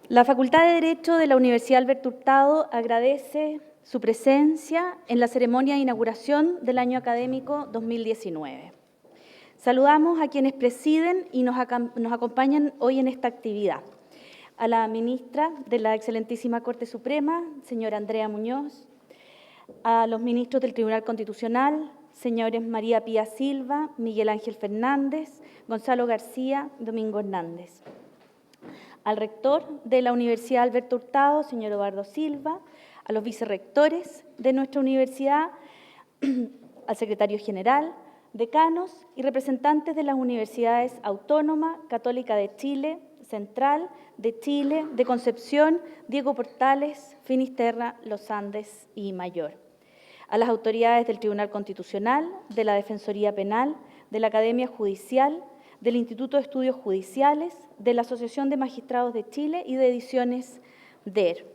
La Facultad de Derecho de la Universidad Alberto Hurtado agradece su presencia en la ceremonia de inauguración del año académico 2019. Saludamos a quienes presiden y nos acompañan hoy en esta actividad. A la ministra de la Excelentísima Corte Suprema, señora Andrea Muñoz, a los ministros del Tribunal Constitucional, señores María Pía Silva, Miguel Ángel Fernández, Gonzalo García, Domingo Hernández. Al rector de la Universidad Alberto Hurtado, señor Eduardo Silva, a los vicerrectores de nuestra universidad, al secretario general, decanos y representantes de las universidades Autónoma, Católica de Chile, Central, de Chile, de Concepción, Diego Portales, Finisterra, Los Andes y Mayor. A las autoridades del Tribunal Constitucional, de la Defensoría Penal, de la Academia Judicial, del Instituto de Estudios Judiciales, de la Asociación de Magistrados de Chile y de Ediciones DER.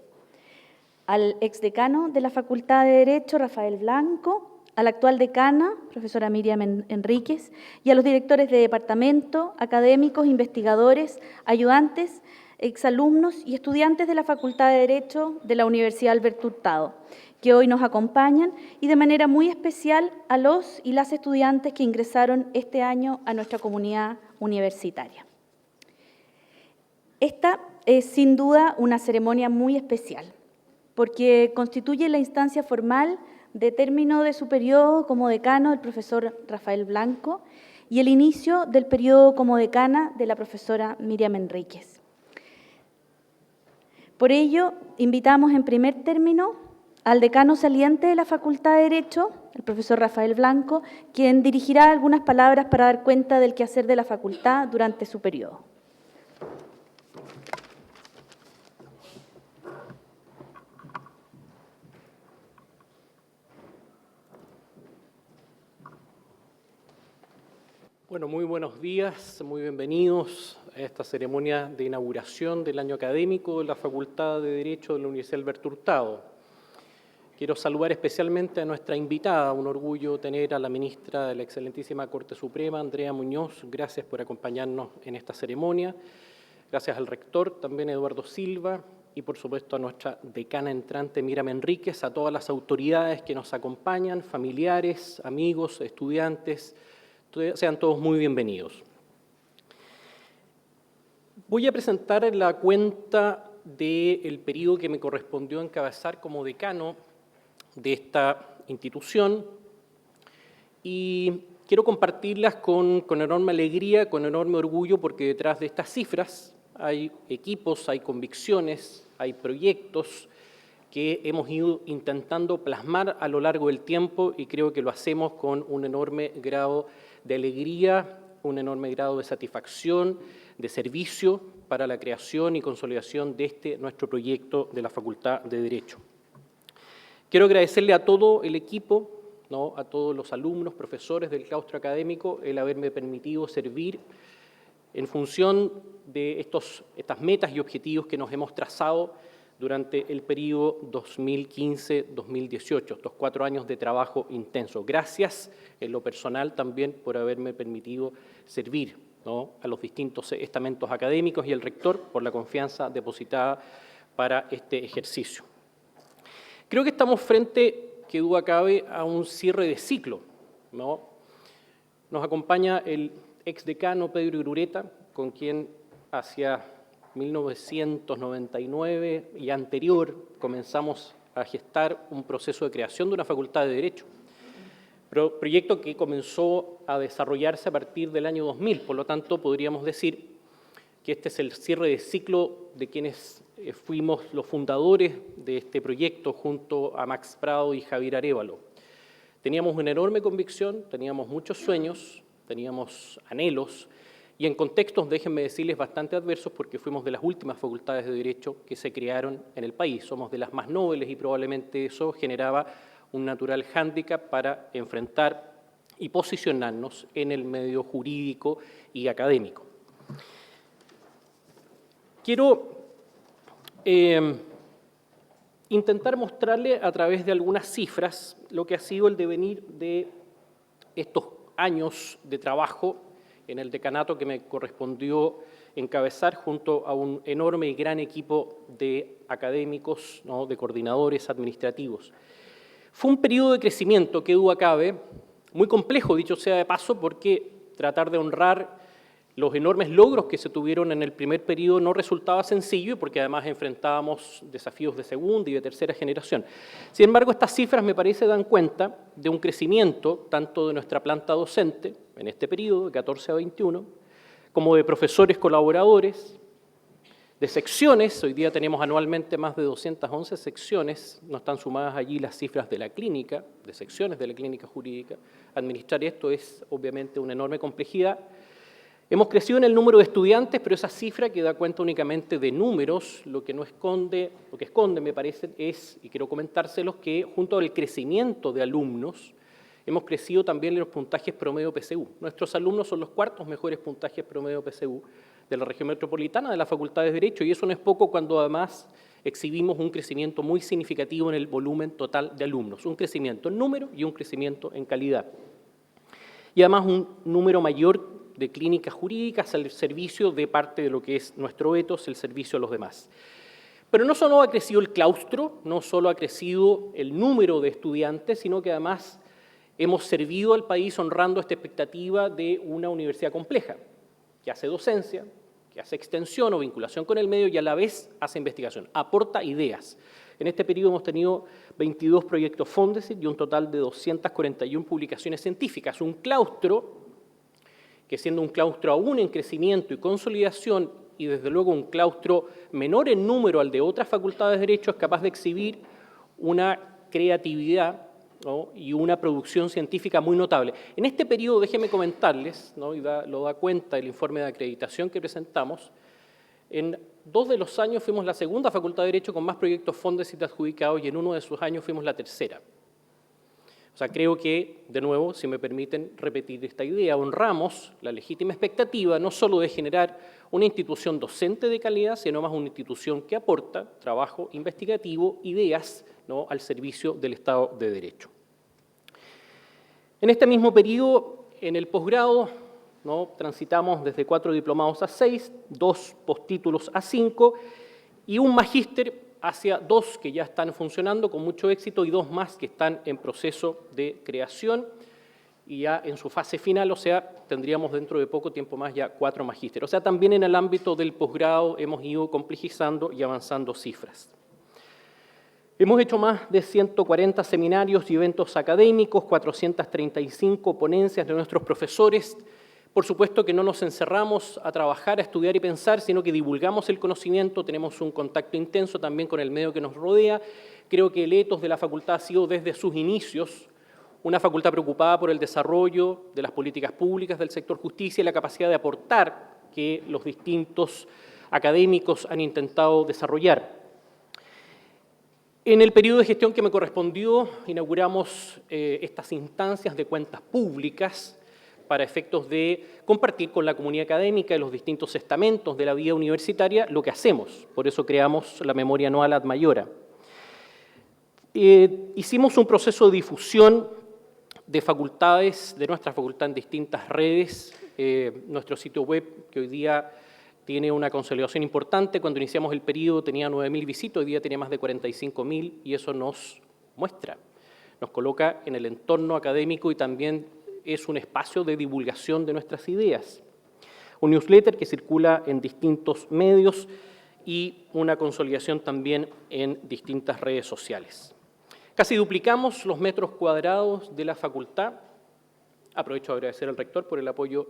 Al exdecano de la Facultad de Derecho, Rafael Blanco, a la actual decana, profesora Miriam Enríquez, y a los directores de departamento, académicos, investigadores, ayudantes, exalumnos y estudiantes de la Facultad de Derecho de la Universidad Alberto Hurtado, que hoy nos acompañan, y de manera muy especial a los y las estudiantes que ingresaron este año a nuestra comunidad universitaria. Esta es sin duda una ceremonia muy especial, porque constituye la instancia formal de término de su periodo como decano del profesor Rafael Blanco y el inicio del periodo como decana de la profesora Miriam Enríquez. Por ello, invitamos en primer término al decano saliente de la Facultad de Derecho, el profesor Rafael Blanco, quien dirigirá algunas palabras para dar cuenta del quehacer de la facultad durante su periodo. Bueno, muy buenos días, muy bienvenidos a esta ceremonia de inauguración del año académico de la Facultad de Derecho de la Universidad Alberto Hurtado. Quiero saludar especialmente a nuestra invitada, un orgullo tener a la ministra de la Excelentísima Corte Suprema, Andrea Muñoz. Gracias por acompañarnos en esta ceremonia. Gracias al rector, también Eduardo Silva, y por supuesto a nuestra decana entrante, Miriam Enríquez, a todas las autoridades que nos acompañan, familiares, amigos, estudiantes. Sean todos muy bienvenidos. Voy a presentar la cuenta del periodo que me correspondió encabezar como decano de esta institución y quiero compartirlas con enorme alegría, con enorme orgullo, porque detrás de estas cifras hay equipos, hay convicciones, hay proyectos que hemos ido intentando plasmar a lo largo del tiempo y creo que lo hacemos con un enorme grado de alegría, un enorme grado de satisfacción, de servicio para la creación y consolidación de nuestro proyecto de la Facultad de Derecho. Quiero agradecerle a todo el equipo, a todos los alumnos, profesores del claustro académico, el haberme permitido servir en función de estas metas y objetivos que nos hemos trazado durante el periodo 2015-2018, estos 4 años de trabajo intenso. Gracias en lo personal también por haberme permitido servir a los distintos estamentos académicos y al rector por la confianza depositada para este ejercicio. Creo que estamos frente, que duda cabe, a un cierre de ciclo. Nos acompaña el exdecano Pedro Irureta, con quien hacia 1999 y anterior comenzamos a gestar un proceso de creación de una facultad de Derecho, proyecto que comenzó a desarrollarse a partir del año 2000, por lo tanto podríamos decir que este es el cierre de ciclo de quienes fuimos los fundadores de este proyecto junto a Max Prado y Javier Arévalo. Teníamos una enorme convicción, teníamos muchos sueños, teníamos anhelos, y en contextos, déjenme decirles, bastante adversos, porque fuimos de las últimas facultades de Derecho que se crearon en el país. Somos de las más nobles y probablemente eso generaba un natural hándicap para enfrentar y posicionarnos en el medio jurídico y académico. Quiero intentar mostrarle a través de algunas cifras lo que ha sido el devenir de estos años de trabajo en el decanato que me correspondió encabezar junto a un enorme y gran equipo de académicos, ¿no?, de coordinadores administrativos. Fue un periodo de crecimiento, que duda cabe, muy complejo, dicho sea de paso, porque tratar de honrar los enormes logros que se tuvieron en el primer periodo no resultaba sencillo, porque además enfrentábamos desafíos de segunda y de tercera generación. Sin embargo, estas cifras me parece dan cuenta de un crecimiento tanto de nuestra planta docente en este periodo, de 14 a 21, como de profesores colaboradores, de secciones. Hoy día tenemos anualmente más de 211 secciones, no están sumadas allí las cifras de la clínica, de secciones de la clínica jurídica. Administrar esto es obviamente una enorme complejidad. Hemos crecido en el número de estudiantes, pero esa cifra que da cuenta únicamente de números, lo que esconde me parece es, y quiero comentárselos, que junto al crecimiento de alumnos, hemos crecido también en los puntajes promedio PSU. Nuestros alumnos son los cuartos mejores puntajes promedio PSU de la región metropolitana de la Facultad de Derecho, y eso no es poco cuando además exhibimos un crecimiento muy significativo en el volumen total de alumnos, un crecimiento en número y un crecimiento en calidad. Y además un número mayor de clínicas jurídicas al servicio de parte de lo que es nuestro ethos, el servicio a los demás. Pero no solo ha crecido el claustro, no solo ha crecido el número de estudiantes, sino que además hemos servido al país honrando esta expectativa de una universidad compleja, que hace docencia, que hace extensión o vinculación con el medio y a la vez hace investigación, aporta ideas. En este periodo hemos tenido 22 proyectos Fondesit y un total de 241 publicaciones científicas, un claustro que, siendo un claustro aún en crecimiento y consolidación, y desde luego un claustro menor en número al de otras facultades de Derecho, es capaz de exhibir una creatividad, ¿no?, y una producción científica muy notable. En este periodo, déjenme comentarles, ¿no?, y lo da cuenta el informe de acreditación que presentamos, en 2 de los años fuimos la segunda facultad de Derecho con más proyectos Fondesit adjudicados y en uno de sus años fuimos la tercera. O sea, creo que, de nuevo, si me permiten repetir esta idea, honramos la legítima expectativa no solo de generar una institución docente de calidad, sino más una institución que aporta trabajo investigativo, ideas, ¿no?, al servicio del Estado de Derecho. En este mismo periodo, en el posgrado, ¿no?, transitamos desde 4 diplomados a 6, 2 postítulos a 5 y un magíster hacia 2 que ya están funcionando con mucho éxito y 2 más que están en proceso de creación y ya en su fase final, o sea, tendríamos dentro de poco tiempo más ya 4 magísteres. O sea, también en el ámbito del posgrado hemos ido complejizando y avanzando cifras. Hemos hecho más de 140 seminarios y eventos académicos, 435 ponencias de nuestros profesores. Por supuesto que no nos encerramos a trabajar, a estudiar y pensar, sino que divulgamos el conocimiento, tenemos un contacto intenso también con el medio que nos rodea. Creo que el ethos de la facultad ha sido desde sus inicios una facultad preocupada por el desarrollo de las políticas públicas del sector justicia y la capacidad de aportar que los distintos académicos han intentado desarrollar. En el periodo de gestión que me correspondió, inauguramos estas instancias de cuentas públicas para efectos de compartir con la comunidad académica y los distintos estamentos de la vida universitaria lo que hacemos. Por eso creamos la memoria anual ad maiora. Hicimos un proceso de difusión de facultades, de nuestra facultad en distintas redes. Nuestro sitio web, que hoy día tiene una consolidación importante, cuando iniciamos el periodo tenía 9.000 visitas, hoy día tiene más de 45.000 y eso nos muestra, nos coloca en el entorno académico y también es un espacio de divulgación de nuestras ideas. Un newsletter que circula en distintos medios y una consolidación también en distintas redes sociales. Casi duplicamos los metros cuadrados de la facultad. Aprovecho a agradecer al rector por el apoyo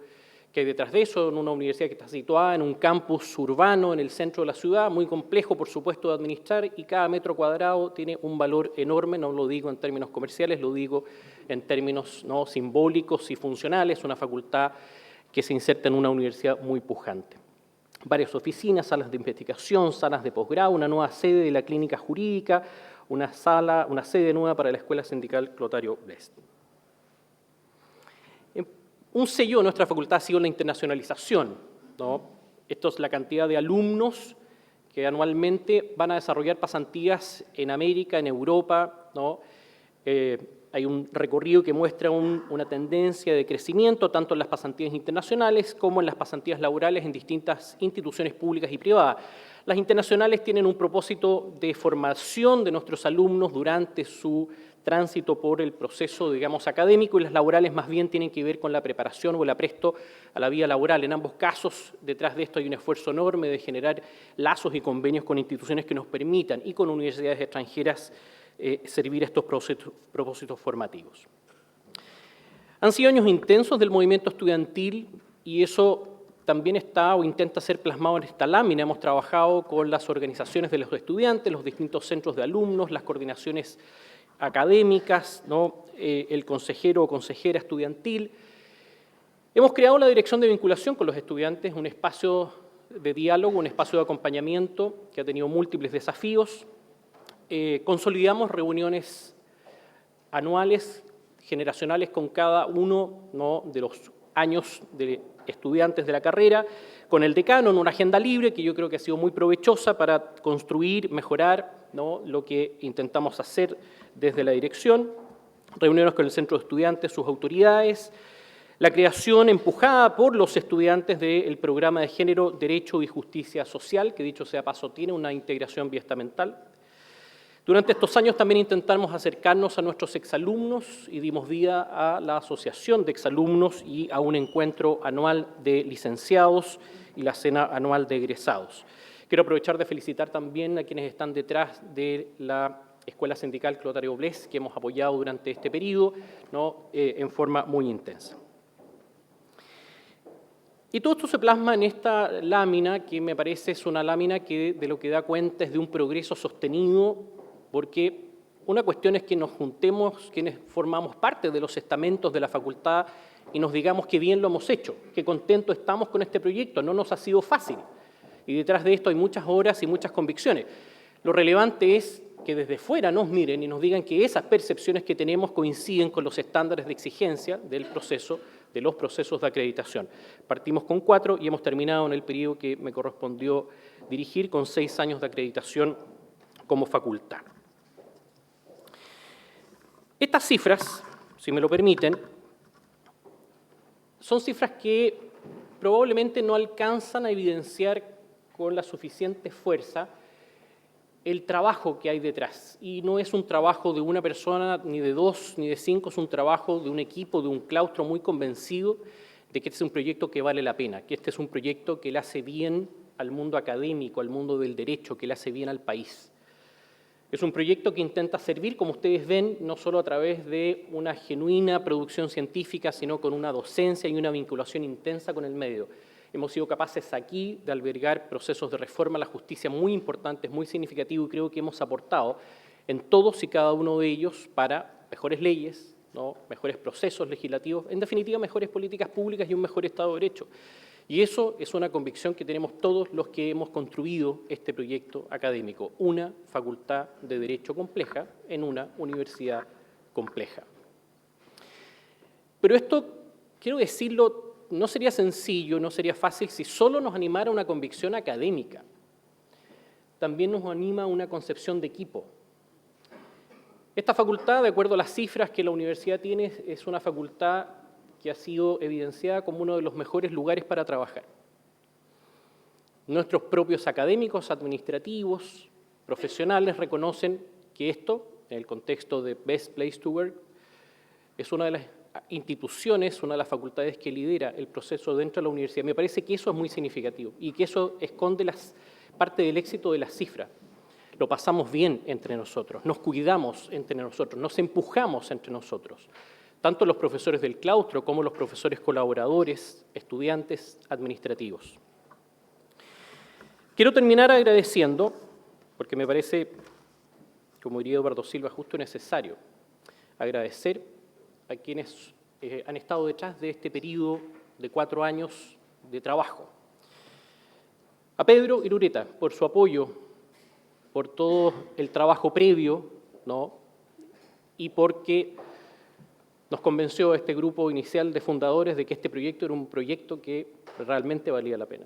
que hay detrás de eso, en una universidad que está situada en un campus urbano en el centro de la ciudad, muy complejo, por supuesto, de administrar, y cada metro cuadrado tiene un valor enorme, no lo digo en términos comerciales, lo digo en términos, ¿no?, simbólicos y funcionales, una facultad que se inserta en una universidad muy pujante. Varias oficinas, salas de investigación, salas de posgrado, una nueva sede de la clínica jurídica, una sede nueva para la Escuela Sindical Clotario Blest. Un sello de nuestra facultad ha sido la internacionalización, ¿no? Esto es la cantidad de alumnos que anualmente van a desarrollar pasantías en América, en Europa, ¿no?, hay un recorrido que muestra una tendencia de crecimiento tanto en las pasantías internacionales como en las pasantías laborales en distintas instituciones públicas y privadas. Las internacionales tienen un propósito de formación de nuestros alumnos durante su tránsito por el proceso, digamos, académico, y las laborales más bien tienen que ver con la preparación o el apresto a la vida laboral. En ambos casos, detrás de esto hay un esfuerzo enorme de generar lazos y convenios con instituciones que nos permitan y con universidades extranjeras servir estos propósitos formativos. Han sido años intensos del movimiento estudiantil y eso también está o intenta ser plasmado en esta lámina. Hemos trabajado con las organizaciones de los estudiantes, los distintos centros de alumnos, las coordinaciones académicas, ¿no? El consejero o consejera estudiantil. Hemos creado la dirección de vinculación con los estudiantes, un espacio de diálogo, un espacio de acompañamiento que ha tenido múltiples desafíos. Consolidamos reuniones anuales, generacionales con cada uno, ¿no?, de los años de estudiantes de la carrera, con el decano en una agenda libre que yo creo que ha sido muy provechosa para construir, mejorar, ¿no?, lo que intentamos hacer desde la dirección, reuniones con el centro de estudiantes, sus autoridades, la creación empujada por los estudiantes del programa de Género, Derecho y Justicia Social, que dicho sea paso tiene una integración biestamental. Durante estos años también intentamos acercarnos a nuestros exalumnos y dimos vida a la Asociación de Exalumnos y a un encuentro anual de licenciados y la cena anual de egresados. Quiero aprovechar de felicitar también a quienes están detrás de la Escuela Sindical Clotario Bles, que hemos apoyado durante este periodo, ¿no?, en forma muy intensa. Y todo esto se plasma en esta lámina, que me parece es una lámina que de lo que da cuenta es de un progreso sostenido, porque una cuestión es que nos juntemos quienes formamos parte de los estamentos de la facultad y nos digamos que bien lo hemos hecho, que contentos estamos con este proyecto, no nos ha sido fácil. Y detrás de esto hay muchas horas y muchas convicciones. Lo relevante es que desde fuera nos miren y nos digan que esas percepciones que tenemos coinciden con los estándares de exigencia del proceso, de los procesos de acreditación. Partimos con 4 y hemos terminado en el periodo que me correspondió dirigir con 6 años de acreditación como facultad. Estas cifras, si me lo permiten, son cifras que probablemente no alcanzan a evidenciar con la suficiente fuerza el trabajo que hay detrás. Y no es un trabajo de una persona, ni de 2, ni de 5, es un trabajo de un equipo, de un claustro muy convencido de que este es un proyecto que vale la pena, que este es un proyecto que le hace bien al mundo académico, al mundo del derecho, que le hace bien al país. Es un proyecto que intenta servir, como ustedes ven, no solo a través de una genuina producción científica, sino con una docencia y una vinculación intensa con el medio. Hemos sido capaces aquí de albergar procesos de reforma a la justicia muy importantes, muy significativos, y creo que hemos aportado en todos y cada uno de ellos para mejores leyes, ¿no?, mejores procesos legislativos, en definitiva mejores políticas públicas y un mejor Estado de Derecho. Y eso es una convicción que tenemos todos los que hemos construido este proyecto académico, una facultad de Derecho compleja en una universidad compleja. Pero esto, quiero decirlo, no sería sencillo, no sería fácil si solo nos animara una convicción académica. También nos anima una concepción de equipo. Esta facultad, de acuerdo a las cifras que la universidad tiene, es una facultad que ha sido evidenciada como uno de los mejores lugares para trabajar. Nuestros propios académicos, administrativos, profesionales reconocen que esto, en el contexto de Best Place to Work, es una de las instituciones, una de las facultades que lidera el proceso dentro de la universidad. Me parece que eso es muy significativo y que eso esconde parte del éxito de las cifras. Lo pasamos bien entre nosotros, nos cuidamos entre nosotros, nos empujamos entre nosotros. Tanto los profesores del claustro como los profesores colaboradores, estudiantes, administrativos. Quiero terminar agradeciendo, porque me parece, como diría Eduardo Silva, justo y necesario, agradecer a quienes han estado detrás de este periodo de 4 años de trabajo. A Pedro Irureta, por su apoyo, por todo el trabajo previo, ¿no?, y porque nos convenció este grupo inicial de fundadores de que este proyecto era un proyecto que realmente valía la pena.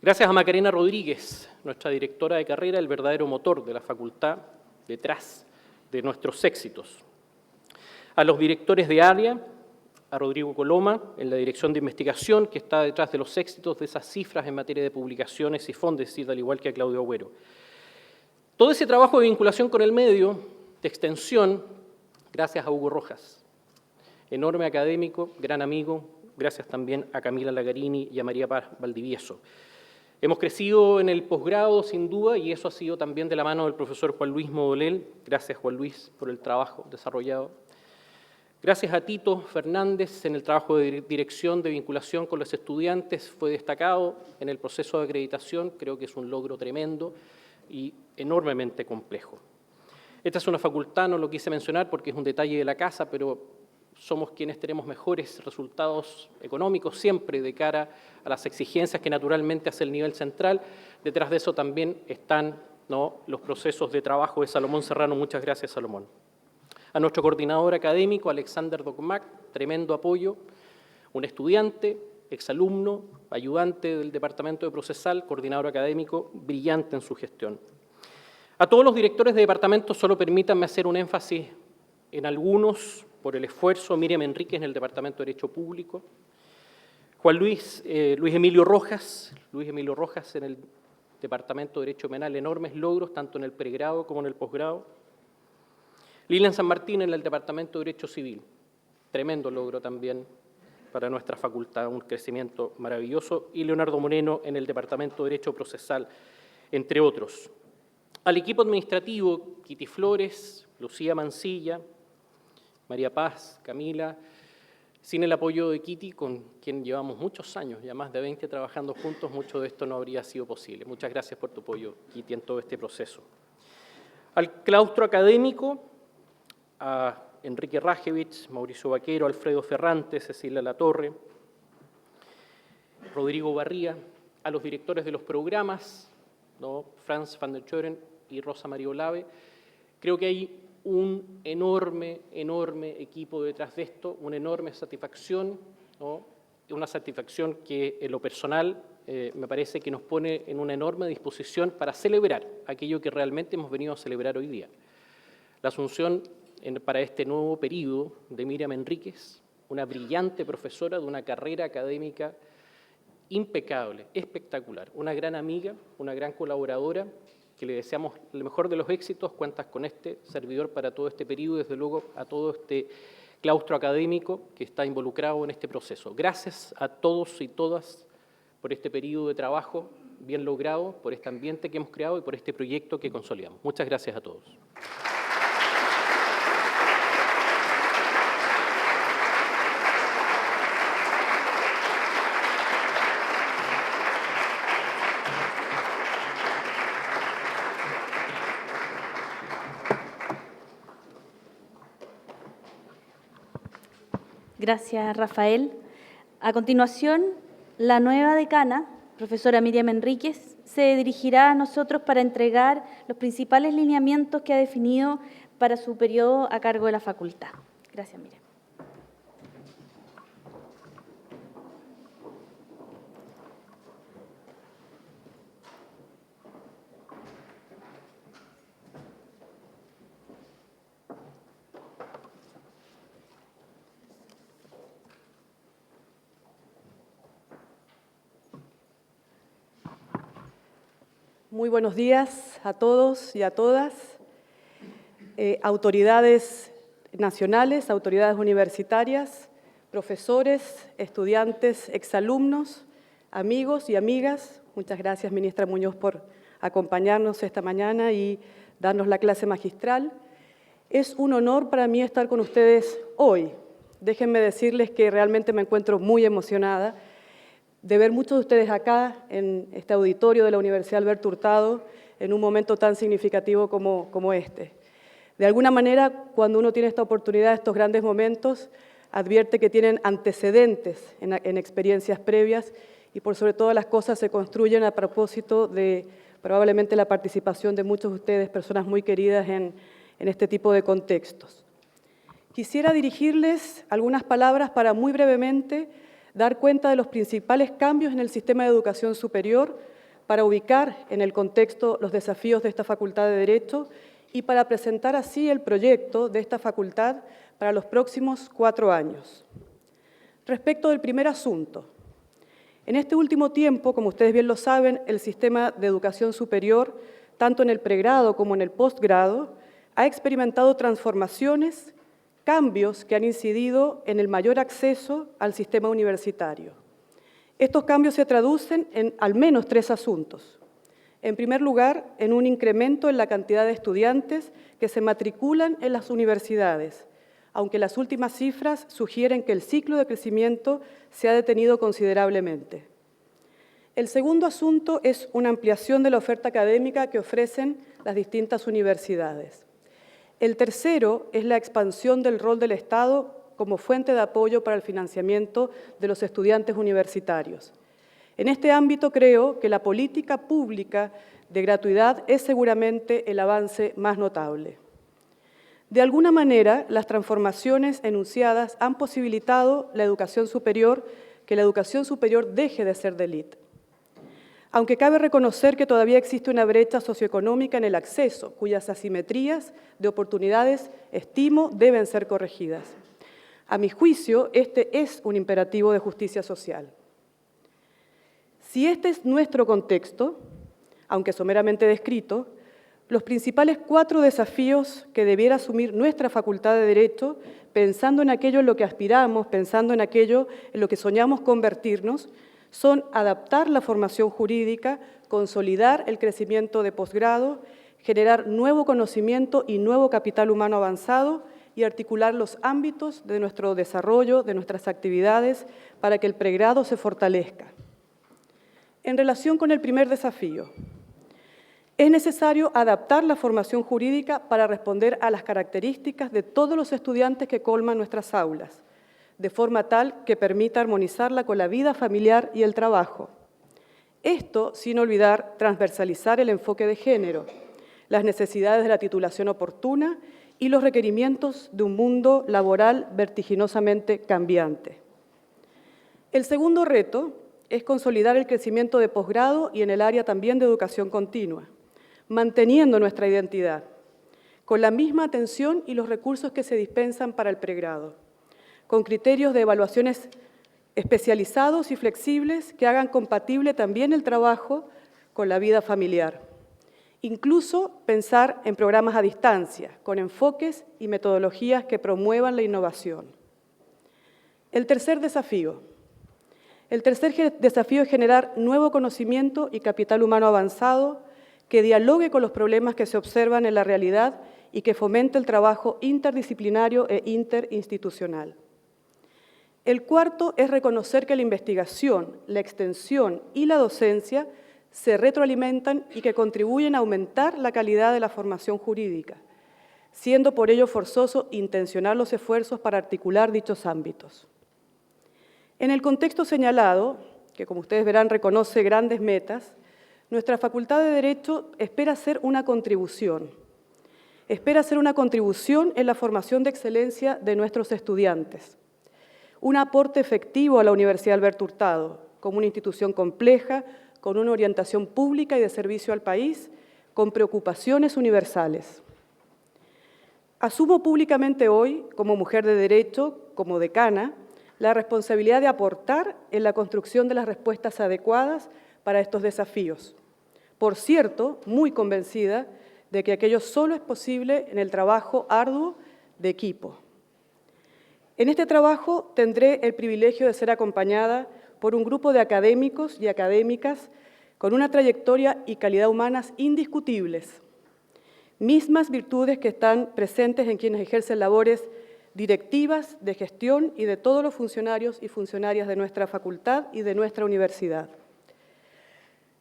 Gracias a Macarena Rodríguez, nuestra directora de carrera, el verdadero motor de la facultad detrás de nuestros éxitos. A los directores de área, a Rodrigo Coloma, en la dirección de investigación, que está detrás de los éxitos de esas cifras en materia de publicaciones y fondos, al igual que a Claudio Agüero. Todo ese trabajo de vinculación con el medio, de extensión, gracias a Hugo Rojas, enorme académico, gran amigo, gracias también a Camila Lagarini y a María Paz Valdivieso. Hemos crecido en el posgrado, sin duda, y eso ha sido también de la mano del profesor Juan Luis Modolel. Gracias, Juan Luis, por el trabajo desarrollado. Gracias a Tito Fernández en el trabajo de dirección de vinculación con los estudiantes. Fue destacado en el proceso de acreditación, creo que es un logro tremendo y enormemente complejo. Esta es una facultad, no lo quise mencionar porque es un detalle de la casa, pero somos quienes tenemos mejores resultados económicos siempre de cara a las exigencias que naturalmente hace el nivel central. Detrás de eso también están los procesos de trabajo de Salomón Serrano. Muchas gracias, Salomón. A nuestro coordinador académico, Alexander Docmac, tremendo apoyo, un estudiante, exalumno, ayudante del Departamento de Procesal, coordinador académico, brillante en su gestión. A todos los directores de departamento, solo permítanme hacer un énfasis en algunos, por el esfuerzo, Miriam Enríquez en el Departamento de Derecho Público, Luis Emilio Rojas en el Departamento de Derecho Penal, enormes logros tanto en el pregrado como en el posgrado, Lilian San Martín en el Departamento de Derecho Civil, tremendo logro también para nuestra facultad, un crecimiento maravilloso, y Leonardo Moreno en el Departamento de Derecho Procesal, entre otros. Al equipo administrativo, Kitty Flores, Lucía Mancilla, María Paz, Camila, sin el apoyo de Kitty, con quien llevamos muchos años, ya más de 20 trabajando juntos, mucho de esto no habría sido posible. Muchas gracias por tu apoyo, Kitty, en todo este proceso. Al claustro académico, a Enrique Rajevich, Mauricio Vaquero, Alfredo Ferrante, Cecilia Latorre, Rodrigo Barría, a los directores de los programas, Franz van der Schoeren y Rosa María Olave. Creo que hay un enorme equipo detrás de esto, una enorme satisfacción, una satisfacción que en lo personal me parece que nos pone en una enorme disposición para celebrar aquello que realmente hemos venido a celebrar hoy día. La asunción para este nuevo periodo de Miriam Enríquez, una brillante profesora de una carrera académica impecable, espectacular, una gran amiga, una gran colaboradora, que le deseamos el mejor de los éxitos. Cuentas con este servidor para todo este periodo, desde luego a todo este claustro académico que está involucrado en este proceso. Gracias a todos y todas por este periodo de trabajo bien logrado, por este ambiente que hemos creado y por este proyecto que consolidamos. Muchas gracias a todos. Gracias, Rafael. A continuación, la nueva decana, profesora Miriam Enríquez, se dirigirá a nosotros para entregar los principales lineamientos que ha definido para su periodo a cargo de la facultad. Gracias, Miriam. Muy buenos días a todos y a todas, autoridades nacionales, autoridades universitarias, profesores, estudiantes, exalumnos, amigos y amigas. Muchas gracias, ministra Muñoz, por acompañarnos esta mañana y darnos la clase magistral. Es un honor para mí estar con ustedes hoy. Déjenme decirles que realmente me encuentro muy emocionada de ver muchos de ustedes acá en este auditorio de la Universidad Alberto Hurtado en un momento tan significativo como este. De alguna manera, cuando uno tiene esta oportunidad, estos grandes momentos, advierte que tienen antecedentes en experiencias previas y por sobre todas las cosas se construyen a propósito de probablemente la participación de muchos de ustedes, personas muy queridas en este tipo de contextos. Quisiera dirigirles algunas palabras para muy brevemente dar cuenta de los principales cambios en el sistema de educación superior para ubicar en el contexto los desafíos de esta Facultad de Derecho y para presentar así el proyecto de esta facultad para los próximos 4 años. Respecto del primer asunto, en este último tiempo, como ustedes bien lo saben, el sistema de educación superior, tanto en el pregrado como en el posgrado, ha experimentado transformaciones, cambios que han incidido en el mayor acceso al sistema universitario. Estos cambios se traducen en al menos 3 asuntos. En primer lugar, en un incremento en la cantidad de estudiantes que se matriculan en las universidades, aunque las últimas cifras sugieren que el ciclo de crecimiento se ha detenido considerablemente. El segundo asunto es una ampliación de la oferta académica que ofrecen las distintas universidades. El tercero es la expansión del rol del Estado como fuente de apoyo para el financiamiento de los estudiantes universitarios. En este ámbito creo que la política pública de gratuidad es seguramente el avance más notable. De alguna manera, las transformaciones enunciadas han posibilitado que la educación superior deje de ser de élite. Aunque cabe reconocer que todavía existe una brecha socioeconómica en el acceso, cuyas asimetrías de oportunidades, estimo, deben ser corregidas. A mi juicio, este es un imperativo de justicia social. Si este es nuestro contexto, aunque someramente descrito, los principales 4 desafíos que debiera asumir nuestra Facultad de Derecho, pensando en aquello en lo que aspiramos, pensando en aquello en lo que soñamos convertirnos, son adaptar la formación jurídica, consolidar el crecimiento de posgrado, generar nuevo conocimiento y nuevo capital humano avanzado y articular los ámbitos de nuestro desarrollo, de nuestras actividades, para que el pregrado se fortalezca. En relación con el primer desafío, es necesario adaptar la formación jurídica para responder a las características de todos los estudiantes que colman nuestras aulas, de forma tal que permita armonizarla con la vida familiar y el trabajo. Esto sin olvidar transversalizar el enfoque de género, las necesidades de la titulación oportuna y los requerimientos de un mundo laboral vertiginosamente cambiante. El segundo reto es consolidar el crecimiento de posgrado y en el área también de educación continua, manteniendo nuestra identidad, con la misma atención y los recursos que se dispensan para el pregrado, con criterios de evaluaciones especializados y flexibles que hagan compatible también el trabajo con la vida familiar. Incluso pensar en programas a distancia, con enfoques y metodologías que promuevan la innovación. El tercer desafío es generar nuevo conocimiento y capital humano avanzado que dialogue con los problemas que se observan en la realidad y que fomente el trabajo interdisciplinario e interinstitucional. El cuarto es reconocer que la investigación, la extensión y la docencia se retroalimentan y que contribuyen a aumentar la calidad de la formación jurídica, siendo por ello forzoso intencionar los esfuerzos para articular dichos ámbitos. En el contexto señalado, que como ustedes verán reconoce grandes metas, nuestra Facultad de Derecho espera hacer una contribución en la formación de excelencia de nuestros estudiantes, un aporte efectivo a la Universidad Alberto Hurtado, como una institución compleja, con una orientación pública y de servicio al país, con preocupaciones universales. Asumo públicamente hoy, como mujer de Derecho, como decana, la responsabilidad de aportar en la construcción de las respuestas adecuadas para estos desafíos. Por cierto, muy convencida de que aquello solo es posible en el trabajo arduo de equipo. En este trabajo tendré el privilegio de ser acompañada por un grupo de académicos y académicas con una trayectoria y calidad humanas indiscutibles, mismas virtudes que están presentes en quienes ejercen labores directivas, de gestión y de todos los funcionarios y funcionarias de nuestra facultad y de nuestra universidad.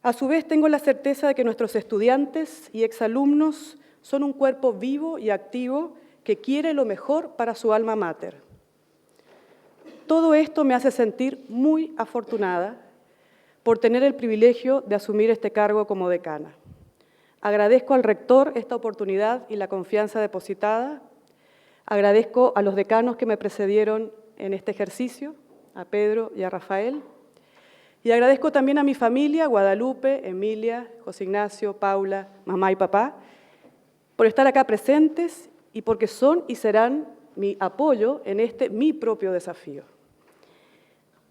A su vez, tengo la certeza de que nuestros estudiantes y exalumnos son un cuerpo vivo y activo que quiere lo mejor para su alma mater. Todo esto me hace sentir muy afortunada por tener el privilegio de asumir este cargo como decana. Agradezco al rector esta oportunidad y la confianza depositada. Agradezco a los decanos que me precedieron en este ejercicio, a Pedro y a Rafael. Y agradezco también a mi familia, Guadalupe, Emilia, José Ignacio, Paula, mamá y papá, por estar acá presentes y porque son y serán mi apoyo en mi propio desafío.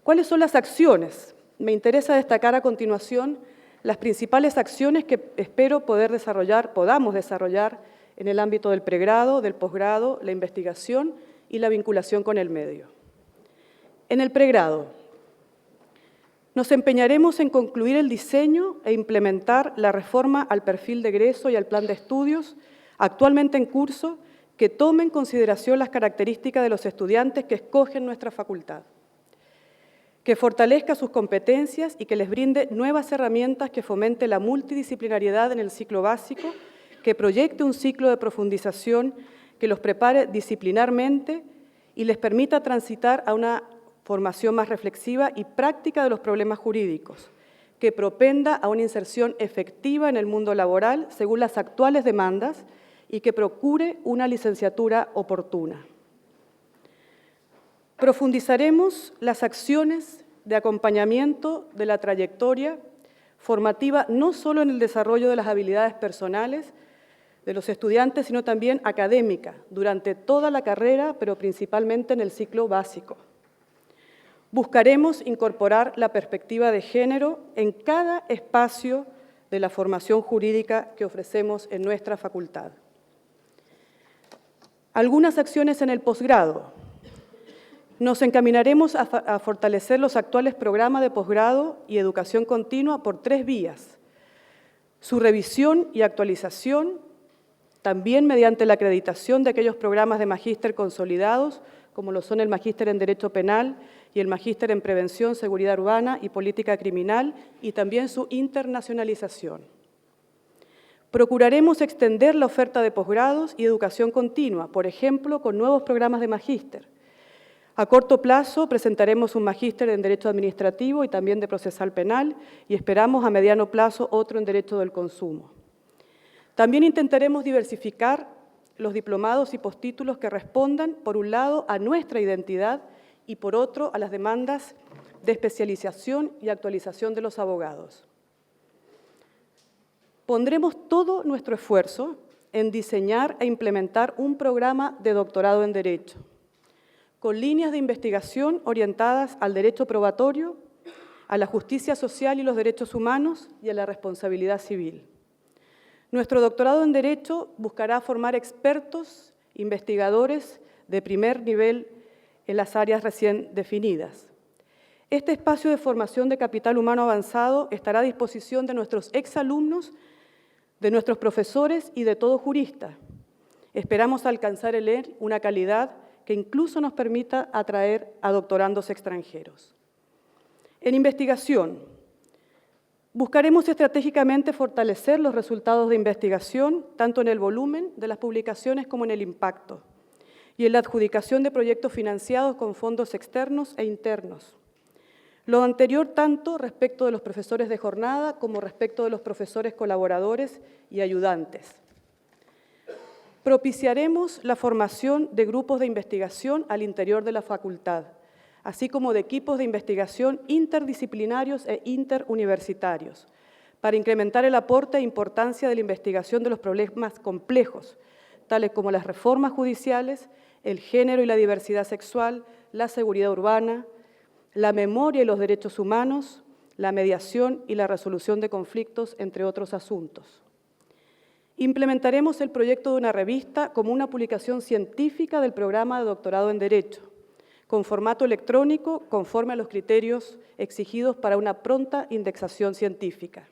¿Cuáles son las acciones? Me interesa destacar a continuación las principales acciones que espero podamos desarrollar en el ámbito del pregrado, del posgrado, la investigación y la vinculación con el medio. En el pregrado, nos empeñaremos en concluir el diseño e implementar la reforma al perfil de egreso y al plan de estudios actualmente en curso que tome en consideración las características de los estudiantes que escogen nuestra facultad, que fortalezca sus competencias y que les brinde nuevas herramientas que fomente la multidisciplinariedad en el ciclo básico, que proyecte un ciclo de profundización que los prepare disciplinarmente y les permita transitar a una formación más reflexiva y práctica de los problemas jurídicos, que propenda a una inserción efectiva en el mundo laboral según las actuales demandas y que procure una licenciatura oportuna. Profundizaremos las acciones de acompañamiento de la trayectoria formativa, no solo en el desarrollo de las habilidades personales de los estudiantes, sino también académica, durante toda la carrera, pero principalmente en el ciclo básico. Buscaremos incorporar la perspectiva de género en cada espacio de la formación jurídica que ofrecemos en nuestra facultad. Algunas acciones en el posgrado. Nos encaminaremos a fortalecer los actuales programas de posgrado y educación continua por 3 vías. Su revisión y actualización, también mediante la acreditación de aquellos programas de magíster consolidados, como lo son el magíster en Derecho Penal y el magíster en Prevención, Seguridad Urbana y Política Criminal, y también su internacionalización. Procuraremos extender la oferta de posgrados y educación continua, por ejemplo, con nuevos programas de magíster. A corto plazo presentaremos un magíster en Derecho Administrativo y también de Procesal Penal y esperamos a mediano plazo otro en Derecho del Consumo. También intentaremos diversificar los diplomados y postítulos que respondan, por un lado, a nuestra identidad y, por otro, a las demandas de especialización y actualización de los abogados. Pondremos todo nuestro esfuerzo en diseñar e implementar un programa de doctorado en Derecho, con líneas de investigación orientadas al derecho probatorio, a la justicia social y los derechos humanos y a la responsabilidad civil. Nuestro doctorado en Derecho buscará formar expertos, investigadores de primer nivel en las áreas recién definidas. Este espacio de formación de capital humano avanzado estará a disposición de nuestros exalumnos, de nuestros profesores y de todo jurista. Esperamos alcanzar en él una calidad que incluso nos permita atraer a doctorandos extranjeros. En investigación, buscaremos estratégicamente fortalecer los resultados de investigación, tanto en el volumen de las publicaciones como en el impacto, y en la adjudicación de proyectos financiados con fondos externos e internos. Lo anterior tanto respecto de los profesores de jornada como respecto de los profesores colaboradores y ayudantes. Propiciaremos la formación de grupos de investigación al interior de la facultad, así como de equipos de investigación interdisciplinarios e interuniversitarios, para incrementar el aporte e importancia de la investigación de los problemas complejos, tales como las reformas judiciales, el género y la diversidad sexual, la seguridad urbana, la memoria y los derechos humanos, la mediación y la resolución de conflictos, entre otros asuntos. Implementaremos el proyecto de una revista como una publicación científica del programa de doctorado en Derecho, con formato electrónico conforme a los criterios exigidos para una pronta indexación científica.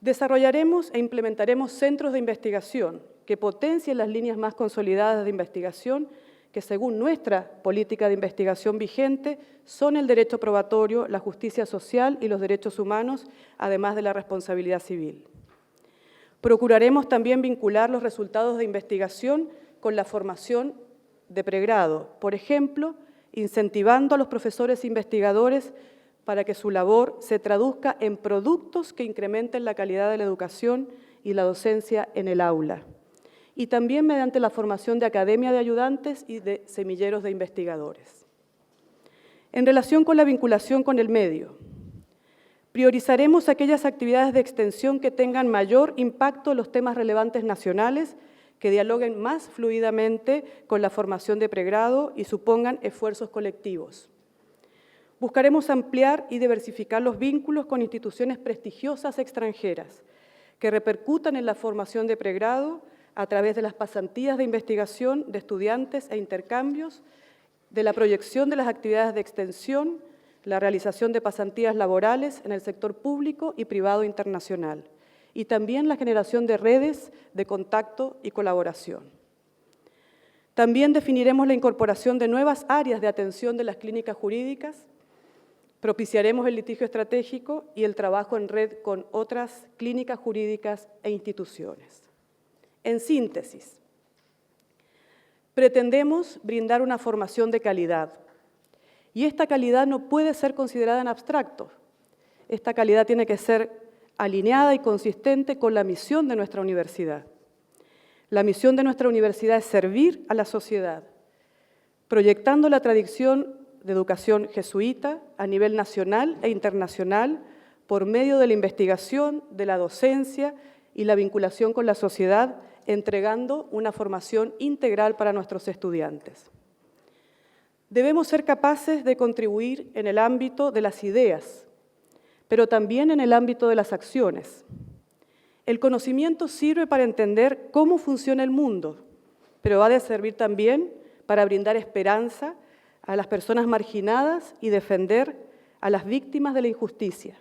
Desarrollaremos e implementaremos centros de investigación que potencien las líneas más consolidadas de investigación que, según nuestra política de investigación vigente, son el derecho probatorio, la justicia social y los derechos humanos, además de la responsabilidad civil. Procuraremos también vincular los resultados de investigación con la formación de pregrado, por ejemplo, incentivando a los profesores investigadores para que su labor se traduzca en productos que incrementen la calidad de la educación y la docencia en el aula, y también mediante la formación de academia de ayudantes y de semilleros de investigadores. En relación con la vinculación con el medio, Priorizaremos aquellas actividades de extensión que tengan mayor impacto en los temas relevantes nacionales, que dialoguen más fluidamente con la formación de pregrado y supongan esfuerzos colectivos. Buscaremos ampliar y diversificar los vínculos con instituciones prestigiosas extranjeras que repercutan en la formación de pregrado a través de las pasantías de investigación de estudiantes e intercambios, de la proyección de las actividades de extensión, la realización de pasantías laborales en el sector público y privado internacional, y también la generación de redes de contacto y colaboración. También definiremos la incorporación de nuevas áreas de atención de las clínicas jurídicas, propiciaremos el litigio estratégico y el trabajo en red con otras clínicas jurídicas e instituciones. En síntesis, pretendemos brindar una formación de calidad, y esta calidad no puede ser considerada en abstracto. Esta calidad tiene que ser alineada y consistente con la misión de nuestra universidad. La misión de nuestra universidad es servir a la sociedad, proyectando la tradición de educación jesuita a nivel nacional e internacional por medio de la investigación, de la docencia y la vinculación con la sociedad, entregando una formación integral para nuestros estudiantes. Debemos ser capaces de contribuir en el ámbito de las ideas, pero también en el ámbito de las acciones. El conocimiento sirve para entender cómo funciona el mundo, pero ha de servir también para brindar esperanza a las personas marginadas y defender a las víctimas de la injusticia.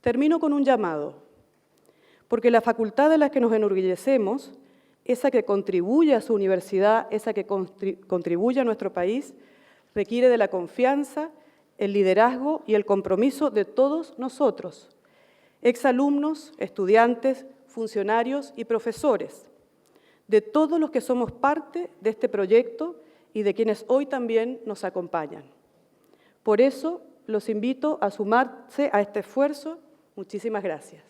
Termino con un llamado, porque la facultad de la que nos enorgullecemos, esa que contribuye a su universidad, esa que contribuye a nuestro país, requiere de la confianza, el liderazgo y el compromiso de todos nosotros, exalumnos, estudiantes, funcionarios y profesores, de todos los que somos parte de este proyecto y de quienes hoy también nos acompañan. Por eso, los invito a sumarse a este esfuerzo. Muchísimas gracias.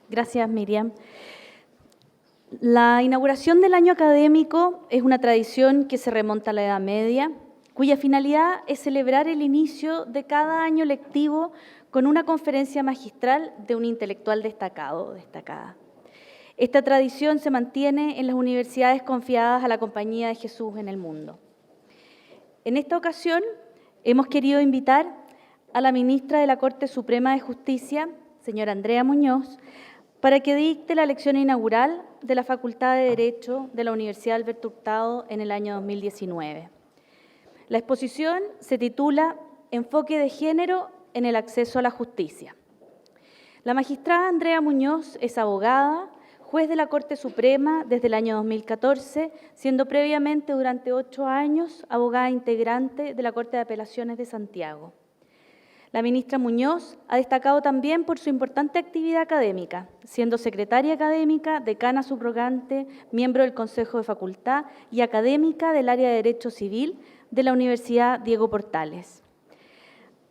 Gracias, Miriam. La inauguración del año académico es una tradición que se remonta a la Edad Media, cuya finalidad es celebrar el inicio de cada año lectivo con una conferencia magistral de un intelectual destacado o destacada. Esta tradición se mantiene en las universidades confiadas a la Compañía de Jesús en el mundo. En esta ocasión hemos querido invitar a la ministra de la Corte Suprema de Justicia, señora Andrea Muñoz, para que dicte la lección inaugural de la Facultad de Derecho de la Universidad Alberto Hurtado en el año 2019. La exposición se titula Enfoque de género en el acceso a la justicia. La magistrada Andrea Muñoz es abogada, juez de la Corte Suprema desde el año 2014, siendo previamente durante 8 años abogada integrante de la Corte de Apelaciones de Santiago. La ministra Muñoz ha destacado también por su importante actividad académica, siendo secretaria académica, decana subrogante, miembro del Consejo de Facultad y académica del área de Derecho Civil de la Universidad Diego Portales.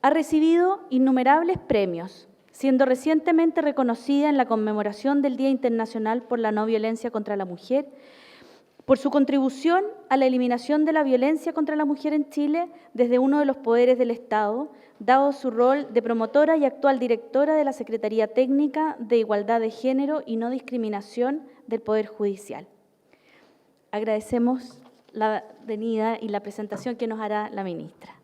Ha recibido innumerables premios, siendo recientemente reconocida en la conmemoración del Día Internacional por la No Violencia contra la Mujer, por su contribución a la eliminación de la violencia contra la mujer en Chile desde uno de los poderes del Estado, dado su rol de promotora y actual directora de la Secretaría Técnica de Igualdad de Género y No Discriminación del Poder Judicial. Agradecemos la venida y la presentación que nos hará la ministra.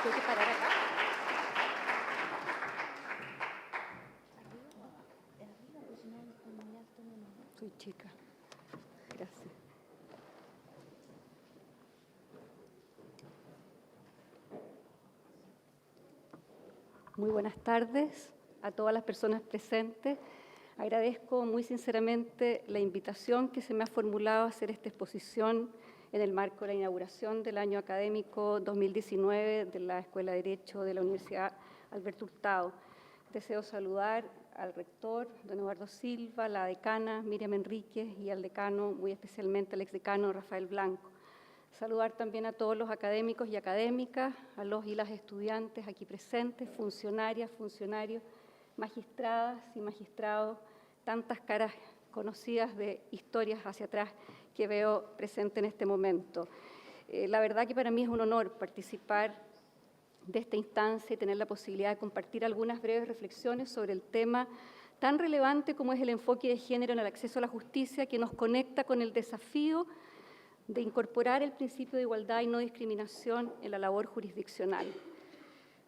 ¿Tengo que parar acá? Soy chica. Gracias. Muy buenas tardes a todas las personas presentes. Agradezco muy sinceramente la invitación que se me ha formulado a hacer esta exposición en el marco de la inauguración del año académico 2019 de la Escuela de Derecho de la Universidad Alberto Hurtado. Deseo saludar al rector, don Eduardo Silva, la decana Miriam Enríquez y al decano, muy especialmente al exdecano Rafael Blanco. Saludar también a todos los académicos y académicas, a los y las estudiantes aquí presentes, funcionarias, funcionarios, magistradas y magistrados, tantas caras conocidas de historias hacia atrás que veo presente en este momento. La verdad que para mí es un honor participar de esta instancia y tener la posibilidad de compartir algunas breves reflexiones sobre el tema tan relevante como es el enfoque de género en el acceso a la justicia, que nos conecta con el desafío de incorporar el principio de igualdad y no discriminación en la labor jurisdiccional.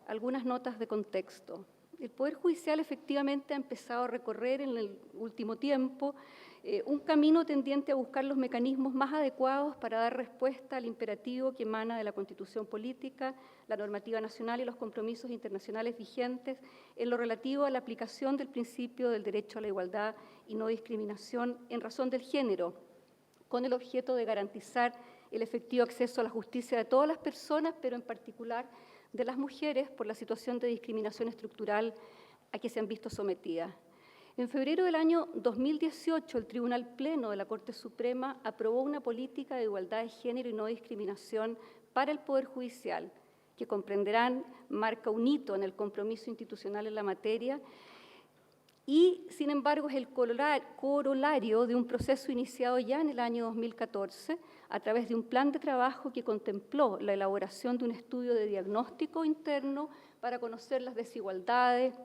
Algunas notas de contexto. El Poder Judicial efectivamente ha empezado a recorrer en el último tiempo un camino tendiente a buscar los mecanismos más adecuados para dar respuesta al imperativo que emana de la Constitución política, la normativa nacional y los compromisos internacionales vigentes en lo relativo a la aplicación del principio del derecho a la igualdad y no discriminación en razón del género, con el objeto de garantizar el efectivo acceso a la justicia de todas las personas, pero en particular de las mujeres por la situación de discriminación estructural a que se han visto sometidas. En febrero del año 2018, el Tribunal Pleno de la Corte Suprema aprobó una política de igualdad de género y no discriminación para el Poder Judicial, que comprenderán marca un hito en el compromiso institucional en la materia y, sin embargo, es el corolario de un proceso iniciado ya en el año 2014 a través de un plan de trabajo que contempló la elaboración de un estudio de diagnóstico interno para conocer las desigualdades,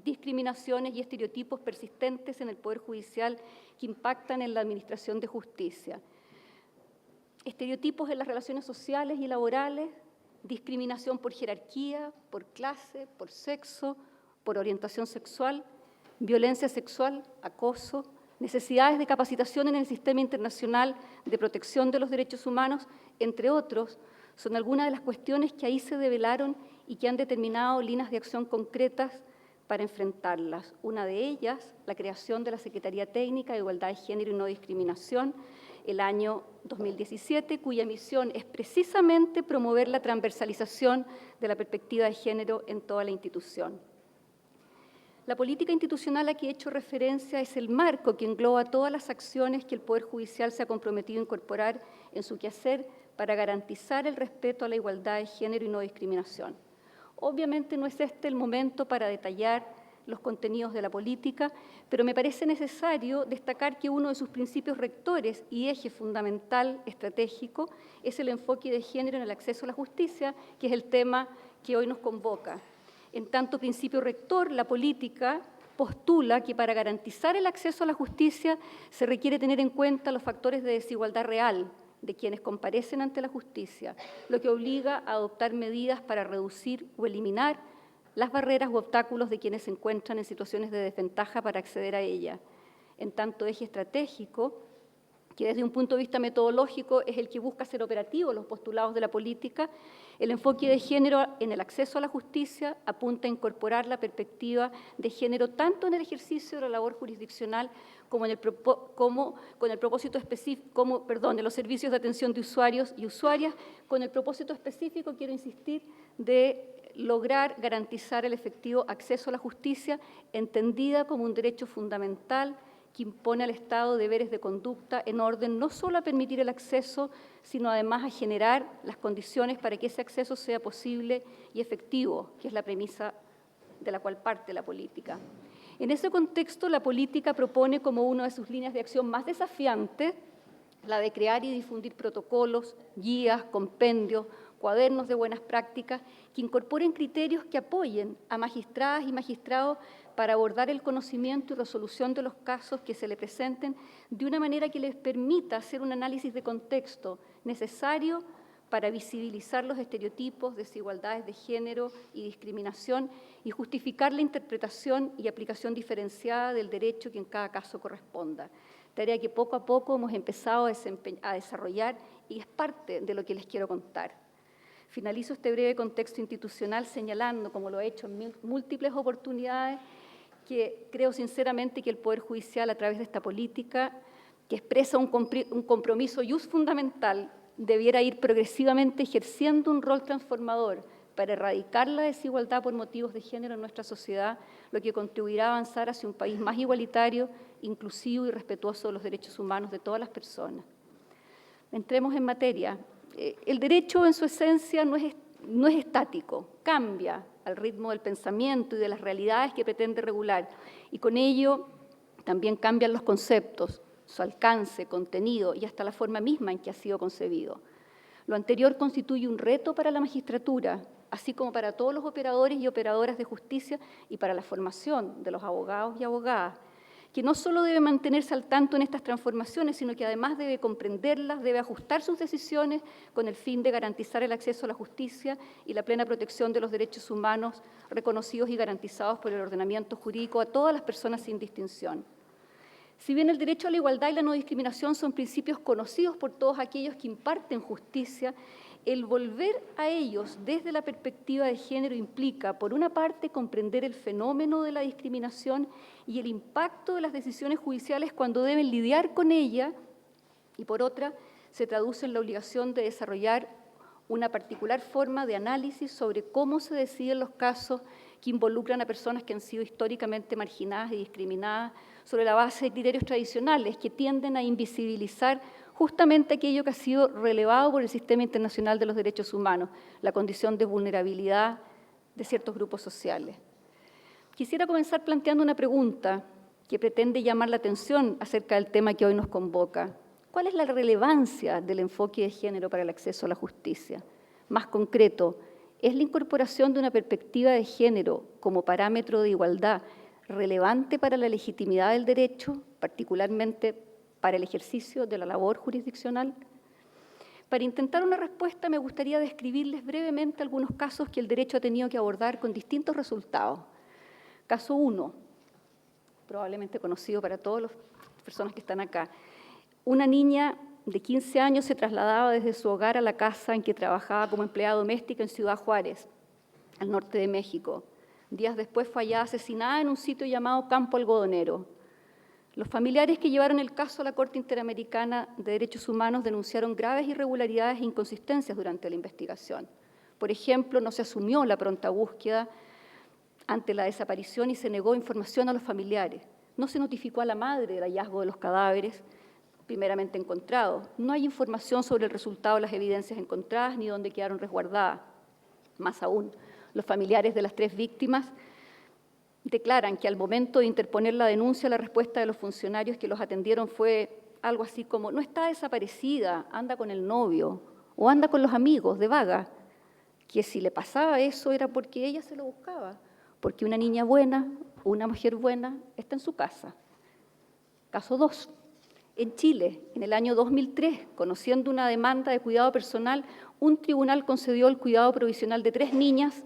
discriminaciones y estereotipos persistentes en el Poder Judicial que impactan en la administración de justicia. Estereotipos en las relaciones sociales y laborales, discriminación por jerarquía, por clase, por sexo, por orientación sexual, violencia sexual, acoso, necesidades de capacitación en el sistema internacional de protección de los derechos humanos, entre otros, son algunas de las cuestiones que ahí se develaron y que han determinado líneas de acción concretas para enfrentarlas. Una de ellas, la creación de la Secretaría Técnica de Igualdad de Género y No Discriminación, el año 2017, cuya misión es precisamente promover la transversalización de la perspectiva de género en toda la institución. La política institucional a que he hecho referencia es el marco que engloba todas las acciones que el Poder Judicial se ha comprometido a incorporar en su quehacer para garantizar el respeto a la igualdad de género y no discriminación. Obviamente no es este el momento para detallar los contenidos de la política, pero me parece necesario destacar que uno de sus principios rectores y eje fundamental estratégico es el enfoque de género en el acceso a la justicia, que es el tema que hoy nos convoca. En tanto principio rector, la política postula que para garantizar el acceso a la justicia se requiere tener en cuenta los factores de desigualdad real de quienes comparecen ante la justicia, lo que obliga a adoptar medidas para reducir o eliminar las barreras u obstáculos de quienes se encuentran en situaciones de desventaja para acceder a ella. En tanto eje estratégico, que desde un punto de vista metodológico es el que busca hacer operativos los postulados de la política, el enfoque de género en el acceso a la justicia apunta a incorporar la perspectiva de género tanto en el ejercicio de la labor jurisdiccional como con el propósito específico, de los servicios de atención de usuarios y usuarias, con el propósito específico, quiero insistir, de lograr garantizar el efectivo acceso a la justicia, entendida como un derecho fundamental que impone al Estado deberes de conducta en orden no solo a permitir el acceso, sino además a generar las condiciones para que ese acceso sea posible y efectivo, que es la premisa de la cual parte la política. En ese contexto, la política propone como una de sus líneas de acción más desafiantes la de crear y difundir protocolos, guías, compendios, cuadernos de buenas prácticas que incorporen criterios que apoyen a magistradas y magistrados para abordar el conocimiento y resolución de los casos que se le presenten de una manera que les permita hacer un análisis de contexto necesario para visibilizar los estereotipos, desigualdades de género y discriminación y justificar la interpretación y aplicación diferenciada del derecho que en cada caso corresponda. Tarea que poco a poco hemos empezado a desarrollar y es parte de lo que les quiero contar. Finalizo este breve contexto institucional señalando, como lo he hecho en múltiples oportunidades, que creo sinceramente que el Poder Judicial, a través de esta política, que expresa un compromiso fundamental debiera ir progresivamente ejerciendo un rol transformador para erradicar la desigualdad por motivos de género en nuestra sociedad, lo que contribuirá a avanzar hacia un país más igualitario, inclusivo y respetuoso de los derechos humanos de todas las personas. Entremos en materia. El derecho en su esencia no es estático, cambia al ritmo del pensamiento y de las realidades que pretende regular, y con ello también cambian los conceptos, su alcance, contenido y hasta la forma misma en que ha sido concebido. Lo anterior constituye un reto para la magistratura, así como para todos los operadores y operadoras de justicia y para la formación de los abogados y abogadas, que no solo debe mantenerse al tanto en estas transformaciones, sino que además debe comprenderlas, debe ajustar sus decisiones con el fin de garantizar el acceso a la justicia y la plena protección de los derechos humanos reconocidos y garantizados por el ordenamiento jurídico a todas las personas sin distinción. Si bien el derecho a la igualdad y la no discriminación son principios conocidos por todos aquellos que imparten justicia, el volver a ellos desde la perspectiva de género implica, por una parte, comprender el fenómeno de la discriminación y el impacto de las decisiones judiciales cuando deben lidiar con ella, y por otra, se traduce en la obligación de desarrollar una particular forma de análisis sobre cómo se deciden los casos que involucran a personas que han sido históricamente marginadas y discriminadas sobre la base de criterios tradicionales que tienden a invisibilizar justamente aquello que ha sido relevado por el Sistema Internacional de los Derechos Humanos, la condición de vulnerabilidad de ciertos grupos sociales. Quisiera comenzar planteando una pregunta que pretende llamar la atención acerca del tema que hoy nos convoca. ¿Cuál es la relevancia del enfoque de género para el acceso a la justicia? Más concreto, ¿es la incorporación de una perspectiva de género como parámetro de igualdad relevante para la legitimidad del derecho, particularmente para el ejercicio de la labor jurisdiccional? Para intentar una respuesta me gustaría describirles brevemente algunos casos que el derecho ha tenido que abordar con distintos resultados. Caso 1, probablemente conocido para todas las personas que están acá. Una niña de 15 años se trasladaba desde su hogar a la casa en que trabajaba como empleada doméstica en Ciudad Juárez, al norte de México. Días después fue hallada asesinada en un sitio llamado Campo Algodonero. Los familiares que llevaron el caso a la Corte Interamericana de Derechos Humanos denunciaron graves irregularidades e inconsistencias durante la investigación. Por ejemplo, no se asumió la pronta búsqueda ante la desaparición y se negó información a los familiares. No se notificó a la madre del hallazgo de los cadáveres primeramente encontrados. No hay información sobre el resultado de las evidencias encontradas ni dónde quedaron resguardadas. Más aún, los familiares de las 3 víctimas declaran que al momento de interponer la denuncia, la respuesta de los funcionarios que los atendieron fue algo así como: no está desaparecida, anda con el novio o anda con los amigos de vaga, que si le pasaba eso era porque ella se lo buscaba, porque una niña buena, una mujer buena, está en su casa. Caso 2. En Chile, en el año 2003, conociendo una demanda de cuidado personal, un tribunal concedió el cuidado provisional de 3 niñas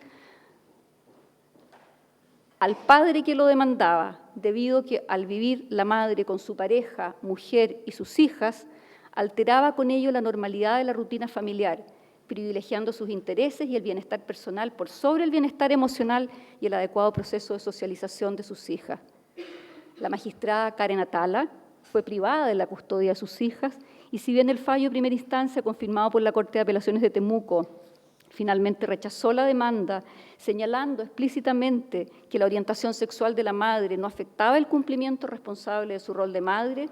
al padre que lo demandaba, debido a que al vivir la madre con su pareja, mujer y sus hijas, alteraba con ello la normalidad de la rutina familiar, privilegiando sus intereses y el bienestar personal por sobre el bienestar emocional y el adecuado proceso de socialización de sus hijas. La magistrada Karen Atala fue privada de la custodia de sus hijas y si bien el fallo de primera instancia confirmado por la Corte de Apelaciones de Temuco finalmente rechazó la demanda, señalando explícitamente que la orientación sexual de la madre no afectaba el cumplimiento responsable de su rol de madre,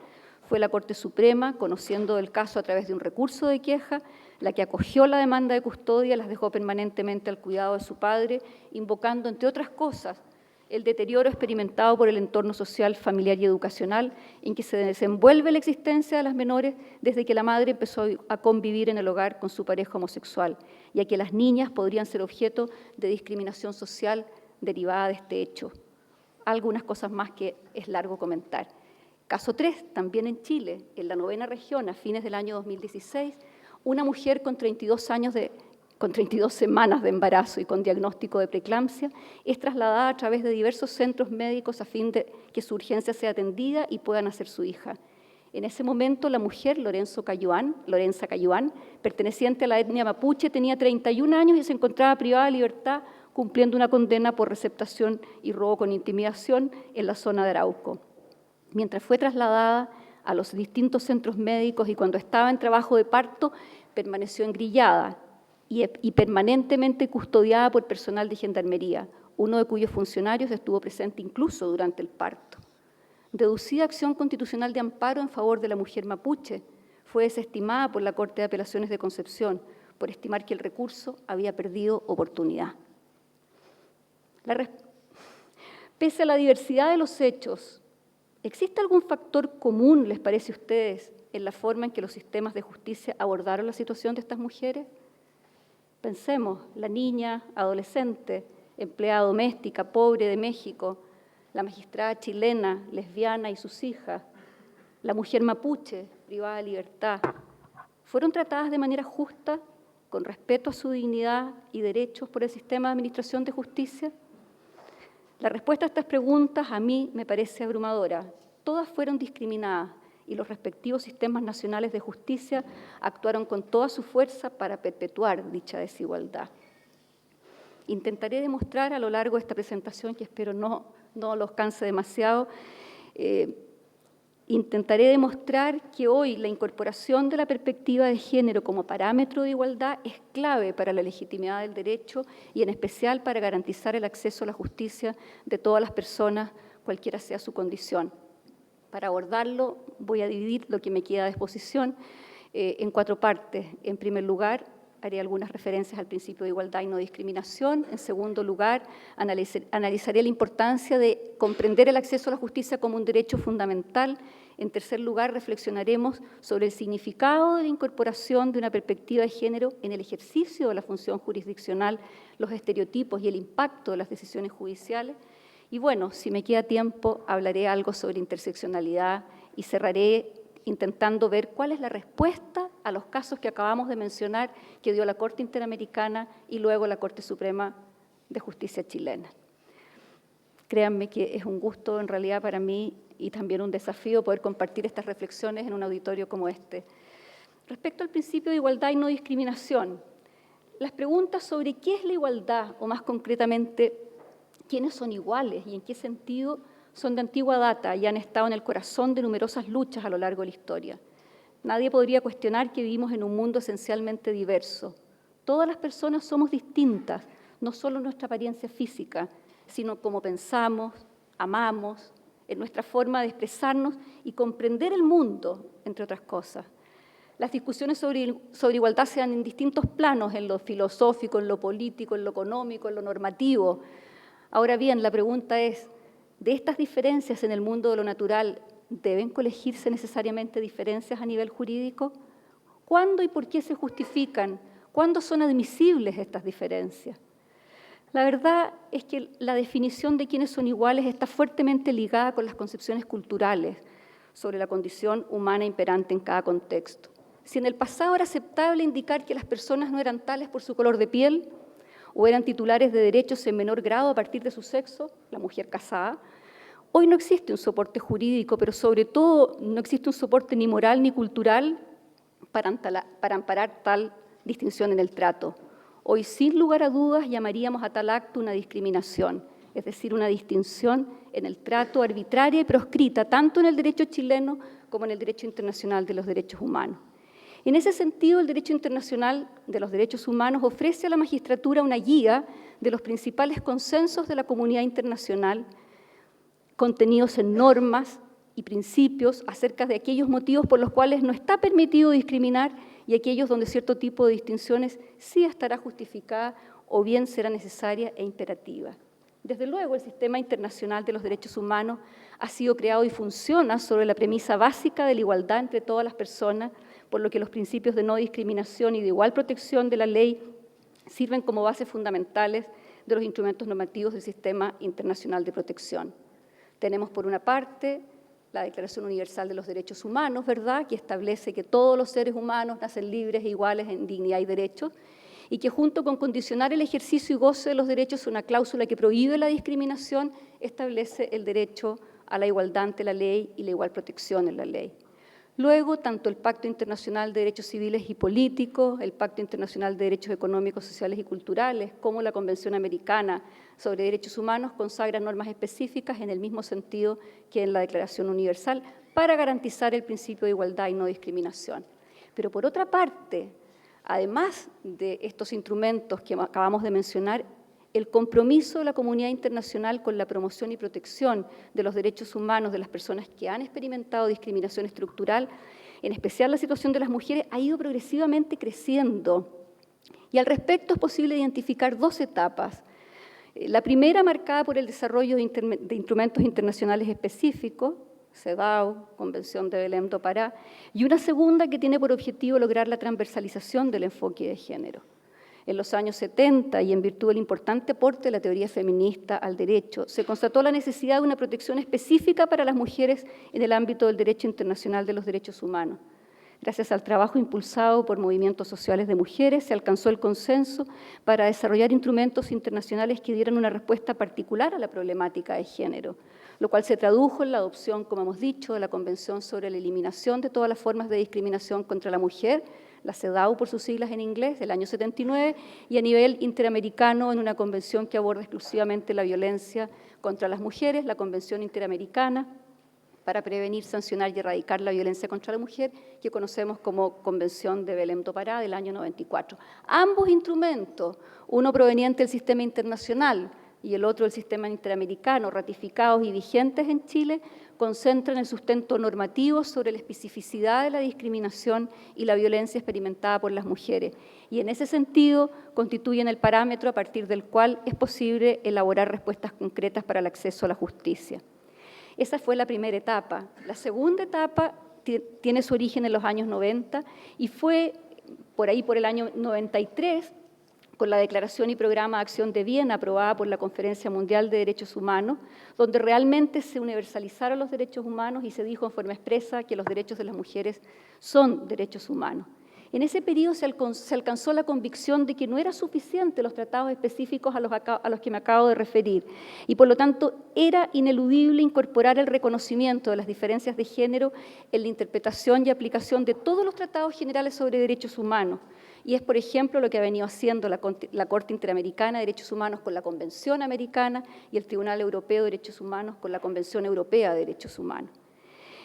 fue la Corte Suprema, conociendo el caso a través de un recurso de queja, la que acogió la demanda de custodia y las dejó permanentemente al cuidado de su padre, invocando, entre otras cosas, el deterioro experimentado por el entorno social, familiar y educacional en que se desenvuelve la existencia de las menores desde que la madre empezó a convivir en el hogar con su pareja homosexual, ya que las niñas podrían ser objeto de discriminación social derivada de este hecho. Algunas cosas más que es largo comentar. Caso 3, también en Chile, en la 9ª región, a fines del año 2016, una mujer con 32 semanas de embarazo y con diagnóstico de preeclampsia, es trasladada a través de diversos centros médicos a fin de que su urgencia sea atendida y pueda nacer su hija. En ese momento, la mujer, Lorenza Cayuán, perteneciente a la etnia mapuche, tenía 31 años y se encontraba privada de libertad cumpliendo una condena por receptación y robo con intimidación en la zona de Arauco. Mientras fue trasladada a los distintos centros médicos y cuando estaba en trabajo de parto permaneció engrillada y permanentemente custodiada por personal de gendarmería, uno de cuyos funcionarios estuvo presente incluso durante el parto. Deducida acción constitucional de amparo en favor de la mujer mapuche fue desestimada por la Corte de Apelaciones de Concepción por estimar que el recurso había perdido oportunidad. Pese a la diversidad de los hechos, ¿existe algún factor común, les parece a ustedes, en la forma en que los sistemas de justicia abordaron la situación de estas mujeres? Pensemos, la niña, adolescente, empleada doméstica, pobre de México, la magistrada chilena, lesbiana y sus hijas, la mujer mapuche, privada de libertad, ¿fueron tratadas de manera justa, con respeto a su dignidad y derechos por el sistema de administración de justicia? La respuesta a estas preguntas a mí me parece abrumadora. Todas fueron discriminadas y los respectivos sistemas nacionales de justicia actuaron con toda su fuerza para perpetuar dicha desigualdad. Intentaré demostrar a lo largo de esta presentación, que espero no los canse demasiado, intentaré demostrar que hoy la incorporación de la perspectiva de género como parámetro de igualdad es clave para la legitimidad del derecho y en especial para garantizar el acceso a la justicia de todas las personas, cualquiera sea su condición. Para abordarlo voy a dividir lo que me queda de exposición en 4 partes. En primer lugar, haré algunas referencias al principio de igualdad y no discriminación. En segundo lugar, analizaré la importancia de comprender el acceso a la justicia como un derecho fundamental. En tercer lugar, reflexionaremos sobre el significado de la incorporación de una perspectiva de género en el ejercicio de la función jurisdiccional, los estereotipos y el impacto de las decisiones judiciales. Y bueno, si me queda tiempo, hablaré algo sobre interseccionalidad y cerraré intentando ver cuál es la respuesta a los casos que acabamos de mencionar que dio la Corte Interamericana y luego la Corte Suprema de Justicia chilena. Créanme que es un gusto en realidad para mí y también un desafío poder compartir estas reflexiones en un auditorio como este. Respecto al principio de igualdad y no discriminación, las preguntas sobre qué es la igualdad, o más concretamente, quiénes son iguales y en qué sentido, son de antigua data y han estado en el corazón de numerosas luchas a lo largo de la historia. Nadie podría cuestionar que vivimos en un mundo esencialmente diverso. Todas las personas somos distintas, no solo en nuestra apariencia física, sino como pensamos, amamos, en nuestra forma de expresarnos y comprender el mundo, entre otras cosas. Las discusiones sobre igualdad se dan en distintos planos, en lo filosófico, en lo político, en lo económico, en lo normativo. Ahora bien, la pregunta es, ¿de estas diferencias en el mundo de lo natural deben colegirse necesariamente diferencias a nivel jurídico? ¿Cuándo y por qué se justifican? ¿Cuándo son admisibles estas diferencias? La verdad es que la definición de quiénes son iguales está fuertemente ligada con las concepciones culturales sobre la condición humana imperante en cada contexto. Si en el pasado era aceptable indicar que las personas no eran tales por su color de piel, o eran titulares de derechos en menor grado a partir de su sexo, la mujer casada, hoy no existe un soporte jurídico, pero sobre todo no existe un soporte ni moral ni cultural para amparar tal distinción en el trato. Hoy, sin lugar a dudas, llamaríamos a tal acto una discriminación, es decir, una distinción en el trato arbitraria y proscrita, tanto en el derecho chileno como en el derecho internacional de los derechos humanos. En ese sentido, el Derecho Internacional de los Derechos Humanos ofrece a la magistratura una guía de los principales consensos de la comunidad internacional, contenidos en normas y principios acerca de aquellos motivos por los cuales no está permitido discriminar y aquellos donde cierto tipo de distinciones sí estará justificada o bien será necesaria e imperativa. Desde luego, el Sistema Internacional de los Derechos Humanos ha sido creado y funciona sobre la premisa básica de la igualdad entre todas las personas, por lo que los principios de no discriminación y de igual protección de la ley sirven como bases fundamentales de los instrumentos normativos del Sistema Internacional de Protección. Tenemos, por una parte, la Declaración Universal de los Derechos Humanos, ¿verdad?, que establece que todos los seres humanos nacen libres e iguales en dignidad y derechos, y que junto con condicionar el ejercicio y goce de los derechos, una cláusula que prohíbe la discriminación, establece el derecho a la igualdad ante la ley y la igual protección en la ley. Luego, tanto el Pacto Internacional de Derechos Civiles y Políticos, el Pacto Internacional de Derechos Económicos, Sociales y Culturales, como la Convención Americana sobre Derechos Humanos, consagran normas específicas en el mismo sentido que en la Declaración Universal para garantizar el principio de igualdad y no discriminación. Pero por otra parte, además de estos instrumentos que acabamos de mencionar, el compromiso de la comunidad internacional con la promoción y protección de los derechos humanos de las personas que han experimentado discriminación estructural, en especial la situación de las mujeres, ha ido progresivamente creciendo. Y al respecto es posible identificar dos etapas. La primera, marcada por el desarrollo de instrumentos internacionales específicos, CEDAW, Convención de Belém do Pará, y una segunda que tiene por objetivo lograr la transversalización del enfoque de género. En los años 70, y en virtud del importante aporte de la teoría feminista al derecho, se constató la necesidad de una protección específica para las mujeres en el ámbito del derecho internacional de los derechos humanos. Gracias al trabajo impulsado por movimientos sociales de mujeres, se alcanzó el consenso para desarrollar instrumentos internacionales que dieran una respuesta particular a la problemática de género, lo cual se tradujo en la adopción, como hemos dicho, de la Convención sobre la Eliminación de todas las formas de discriminación contra la mujer, la CEDAW por sus siglas en inglés, del año 79, y a nivel interamericano en una convención que aborda exclusivamente la violencia contra las mujeres, la Convención Interamericana para prevenir, sancionar y erradicar la violencia contra la mujer, que conocemos como Convención de Belém do Pará del año 94. Ambos instrumentos, uno proveniente del sistema internacional y el otro del sistema interamericano, ratificados y vigentes en Chile, concentran el sustento normativo sobre la especificidad de la discriminación y la violencia experimentada por las mujeres, y en ese sentido constituyen el parámetro a partir del cual es posible elaborar respuestas concretas para el acceso a la justicia. Esa fue la primera etapa. La segunda etapa tiene su origen en los años 90 y fue por ahí por el año 93, con la Declaración y Programa de Acción de Viena aprobada por la Conferencia Mundial de Derechos Humanos, donde realmente se universalizaron los derechos humanos y se dijo en forma expresa que los derechos de las mujeres son derechos humanos. En ese periodo se alcanzó la convicción de que no era suficiente los tratados específicos a los que me acabo de referir, y por lo tanto era ineludible incorporar el reconocimiento de las diferencias de género en la interpretación y aplicación de todos los tratados generales sobre derechos humanos. Y es, por ejemplo, lo que ha venido haciendo la Corte Interamericana de Derechos Humanos con la Convención Americana y el Tribunal Europeo de Derechos Humanos con la Convención Europea de Derechos Humanos.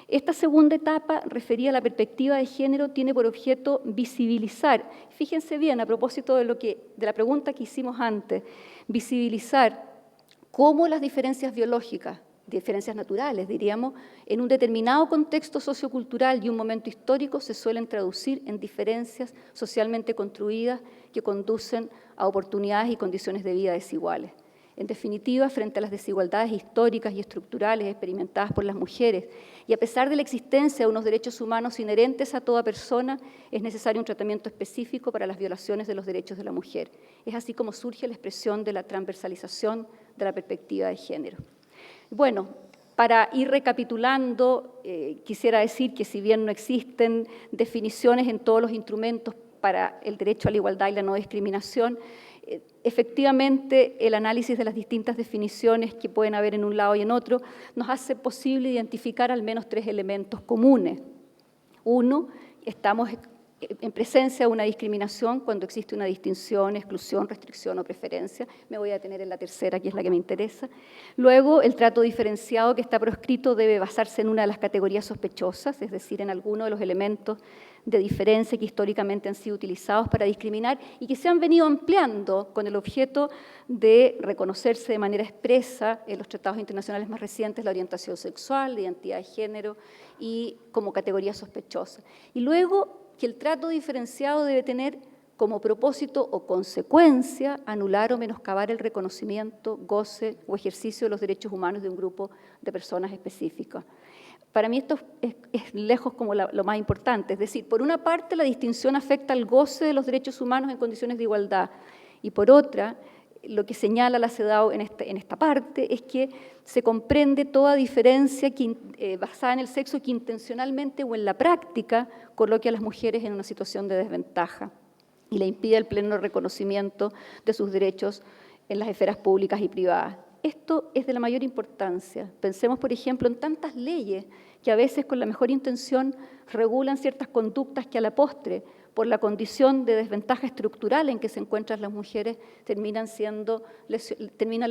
Esta segunda etapa, referida a la perspectiva de género, tiene por objeto visibilizar, fíjense bien, a propósito de la pregunta que hicimos antes, visibilizar cómo las diferencias biológicas, diferencias naturales, diríamos, en un determinado contexto sociocultural y un momento histórico se suelen traducir en diferencias socialmente construidas que conducen a oportunidades y condiciones de vida desiguales. En definitiva, frente a las desigualdades históricas y estructurales experimentadas por las mujeres, y a pesar de la existencia de unos derechos humanos inherentes a toda persona, es necesario un tratamiento específico para las violaciones de los derechos de la mujer. Es así como surge la expresión de la transversalización de la perspectiva de género. Bueno, para ir recapitulando, quisiera decir que si bien no existen definiciones en todos los instrumentos para el derecho a la igualdad y la no discriminación, efectivamente el análisis de las distintas definiciones que pueden haber en un lado y en otro nos hace posible identificar al menos tres elementos comunes. Uno, estamos en presencia de una discriminación cuando existe una distinción, exclusión, restricción o preferencia. Me voy a detener en la tercera, que es la que me interesa. Luego, el trato diferenciado que está proscrito debe basarse en una de las categorías sospechosas, es decir, en alguno de los elementos de diferencia que históricamente han sido utilizados para discriminar y que se han venido ampliando con el objeto de reconocerse de manera expresa en los tratados internacionales más recientes la orientación sexual, la identidad de género y como categoría sospechosa. Y luego que el trato diferenciado debe tener como propósito o consecuencia anular o menoscabar el reconocimiento, goce o ejercicio de los derechos humanos de un grupo de personas específicas. Para mí esto es lejos como lo más importante, es decir, por una parte la distinción afecta al goce de los derechos humanos en condiciones de igualdad y por otra, lo que señala la CEDAW en esta parte es que se comprende toda diferencia basada en el sexo que intencionalmente o en la práctica coloque a las mujeres en una situación de desventaja y le impide el pleno reconocimiento de sus derechos en las esferas públicas y privadas. Esto es de la mayor importancia. Pensemos, por ejemplo, en tantas leyes que a veces con la mejor intención regulan ciertas conductas que a la postre, por la condición de desventaja estructural en que se encuentran las mujeres, terminan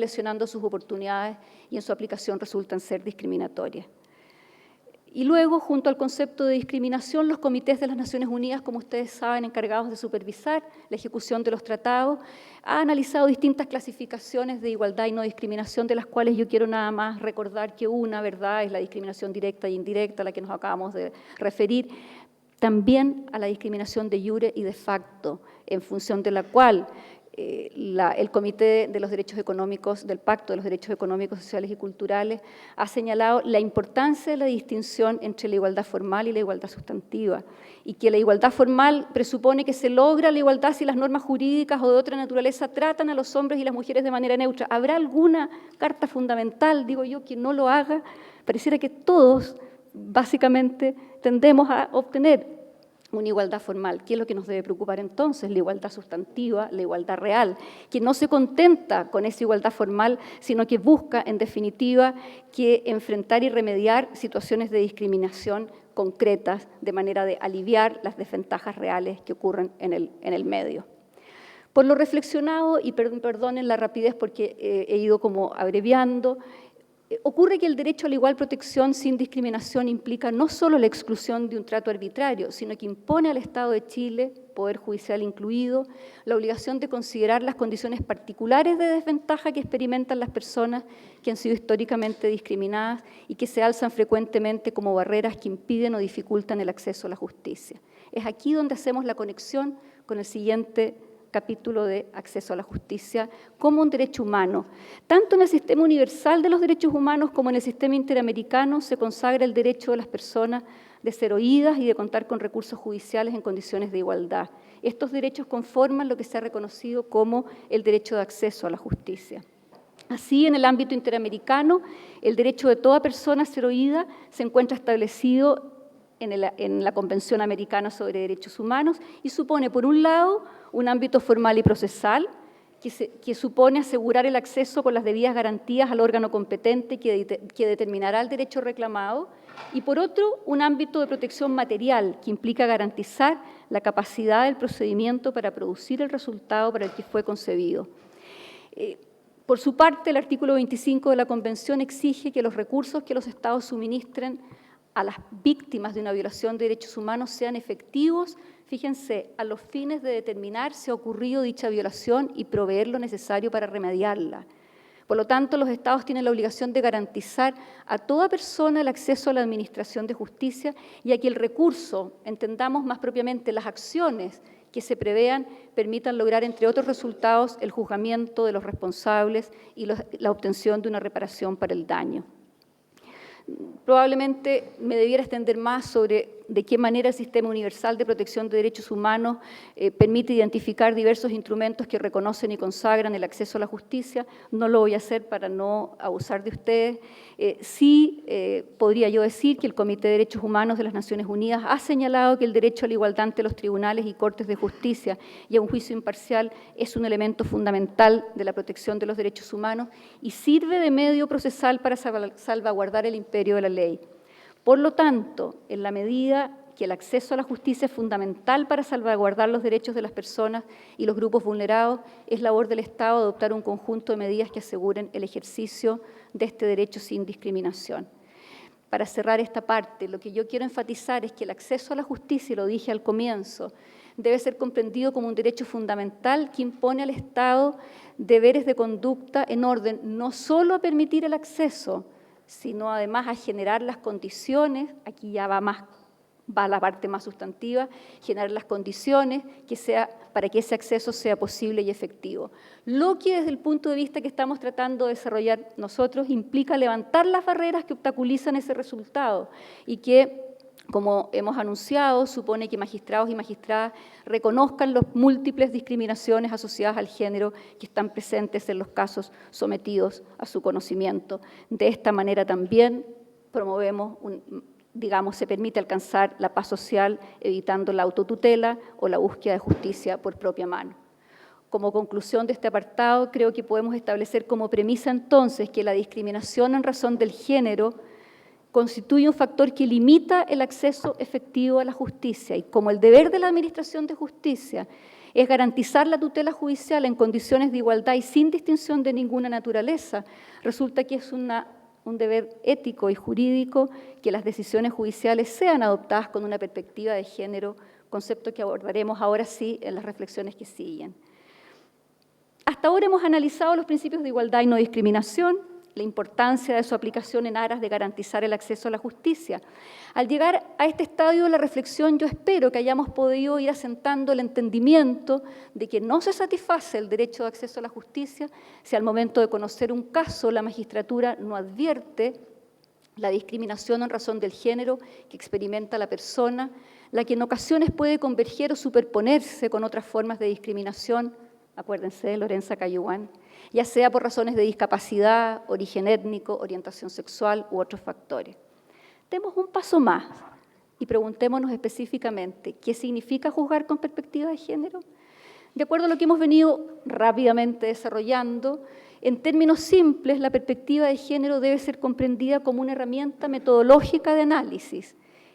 lesionando sus oportunidades y en su aplicación resultan ser discriminatorias. Y luego, junto al concepto de discriminación, los comités de las Naciones Unidas, como ustedes saben, encargados de supervisar la ejecución de los tratados, han analizado distintas clasificaciones de igualdad y no discriminación, de las cuales yo quiero nada más recordar que una, ¿verdad?, es la discriminación directa e indirecta, a la que nos acabamos de referir, también a la discriminación de jure y de facto, en función de la cual el Comité de los Derechos Económicos, del Pacto de los Derechos Económicos, Sociales y Culturales, ha señalado la importancia de la distinción entre la igualdad formal y la igualdad sustantiva, y que la igualdad formal presupone que se logra la igualdad si las normas jurídicas o de otra naturaleza tratan a los hombres y las mujeres de manera neutra. ¿Habrá alguna carta fundamental, digo yo, que no lo haga? Pareciera que todos, básicamente, tendemos a obtener una igualdad formal. ¿Qué es lo que nos debe preocupar entonces? La igualdad sustantiva, la igualdad real, que no se contenta con esa igualdad formal, sino que busca, en definitiva, que enfrentar y remediar situaciones de discriminación concretas, de manera de aliviar las desventajas reales que ocurren en el medio. Por lo reflexionado, y perdonen la rapidez porque he ido como abreviando, ocurre que el derecho a la igual protección sin discriminación implica no solo la exclusión de un trato arbitrario, sino que impone al Estado de Chile, Poder Judicial incluido, la obligación de considerar las condiciones particulares de desventaja que experimentan las personas que han sido históricamente discriminadas y que se alzan frecuentemente como barreras que impiden o dificultan el acceso a la justicia. Es aquí donde hacemos la conexión con el siguiente capítulo de acceso a la justicia como un derecho humano. Tanto en el sistema universal de los derechos humanos como en el sistema interamericano se consagra el derecho de las personas de ser oídas y de contar con recursos judiciales en condiciones de igualdad. Estos derechos conforman lo que se ha reconocido como el derecho de acceso a la justicia. Así, en el ámbito interamericano, el derecho de toda persona a ser oída se encuentra establecido en la Convención Americana sobre Derechos Humanos y supone, por un lado, un ámbito formal y procesal que supone asegurar el acceso con las debidas garantías al órgano competente que determinará el derecho reclamado, y por otro, un ámbito de protección material que implica garantizar la capacidad del procedimiento para producir el resultado para el que fue concebido. Por su parte, el artículo 25 de la Convención exige que los recursos que los Estados suministren a las víctimas de una violación de derechos humanos sean efectivos, fíjense, a los fines de determinar si ha ocurrido dicha violación y proveer lo necesario para remediarla. Por lo tanto, los Estados tienen la obligación de garantizar a toda persona el acceso a la administración de justicia y a que el recurso, entendamos más propiamente las acciones que se prevean, permitan lograr, entre otros resultados, el juzgamiento de los responsables y la obtención de una reparación para el daño. Probablemente me debiera extender más sobre de qué manera el Sistema Universal de Protección de Derechos Humanos permite identificar diversos instrumentos que reconocen y consagran el acceso a la justicia. No lo voy a hacer para no abusar de ustedes. Sí podría yo decir que el Comité de Derechos Humanos de las Naciones Unidas ha señalado que el derecho a la igualdad ante los tribunales y cortes de justicia y a un juicio imparcial es un elemento fundamental de la protección de los derechos humanos y sirve de medio procesal para salvaguardar el imperio de la ley. Por lo tanto, en la medida que el acceso a la justicia es fundamental para salvaguardar los derechos de las personas y los grupos vulnerados, es labor del Estado adoptar un conjunto de medidas que aseguren el ejercicio de este derecho sin discriminación. Para cerrar esta parte, lo que yo quiero enfatizar es que el acceso a la justicia, y lo dije al comienzo, debe ser comprendido como un derecho fundamental que impone al Estado deberes de conducta en orden no solo a permitir el acceso, sino además a generar las condiciones, aquí ya va la parte más sustantiva, generar las condiciones para que ese acceso sea posible y efectivo. Lo que desde el punto de vista que estamos tratando de desarrollar nosotros implica levantar las barreras que obstaculizan ese resultado y que, como hemos anunciado, supone que magistrados y magistradas reconozcan las múltiples discriminaciones asociadas al género que están presentes en los casos sometidos a su conocimiento. De esta manera también promovemos, se permite alcanzar la paz social, evitando la autotutela o la búsqueda de justicia por propia mano. Como conclusión de este apartado, creo que podemos establecer como premisa entonces que la discriminación en razón del género constituye un factor que limita el acceso efectivo a la justicia y como el deber de la Administración de Justicia es garantizar la tutela judicial en condiciones de igualdad y sin distinción de ninguna naturaleza, resulta que es una un deber ético y jurídico que las decisiones judiciales sean adoptadas con una perspectiva de género, concepto que abordaremos ahora sí en las reflexiones que siguen. Hasta ahora hemos analizado los principios de igualdad y no discriminación, la importancia de su aplicación en aras de garantizar el acceso a la justicia. Al llegar a este estadio de la reflexión, yo espero que hayamos podido ir asentando el entendimiento de que no se satisface el derecho de acceso a la justicia si al momento de conocer un caso la magistratura no advierte la discriminación en razón del género que experimenta la persona, la que en ocasiones puede converger o superponerse con otras formas de discriminación, acuérdense de Lorenza Cayuán, ya sea por razones de discapacidad, origen étnico, orientación sexual u otros factores. Demos un paso más y preguntémonos específicamente, ¿qué significa juzgar con perspectiva de género? De acuerdo a lo que hemos venido rápidamente desarrollando, en términos simples, la perspectiva de género debe ser comprendida como una herramienta metodológica de análisis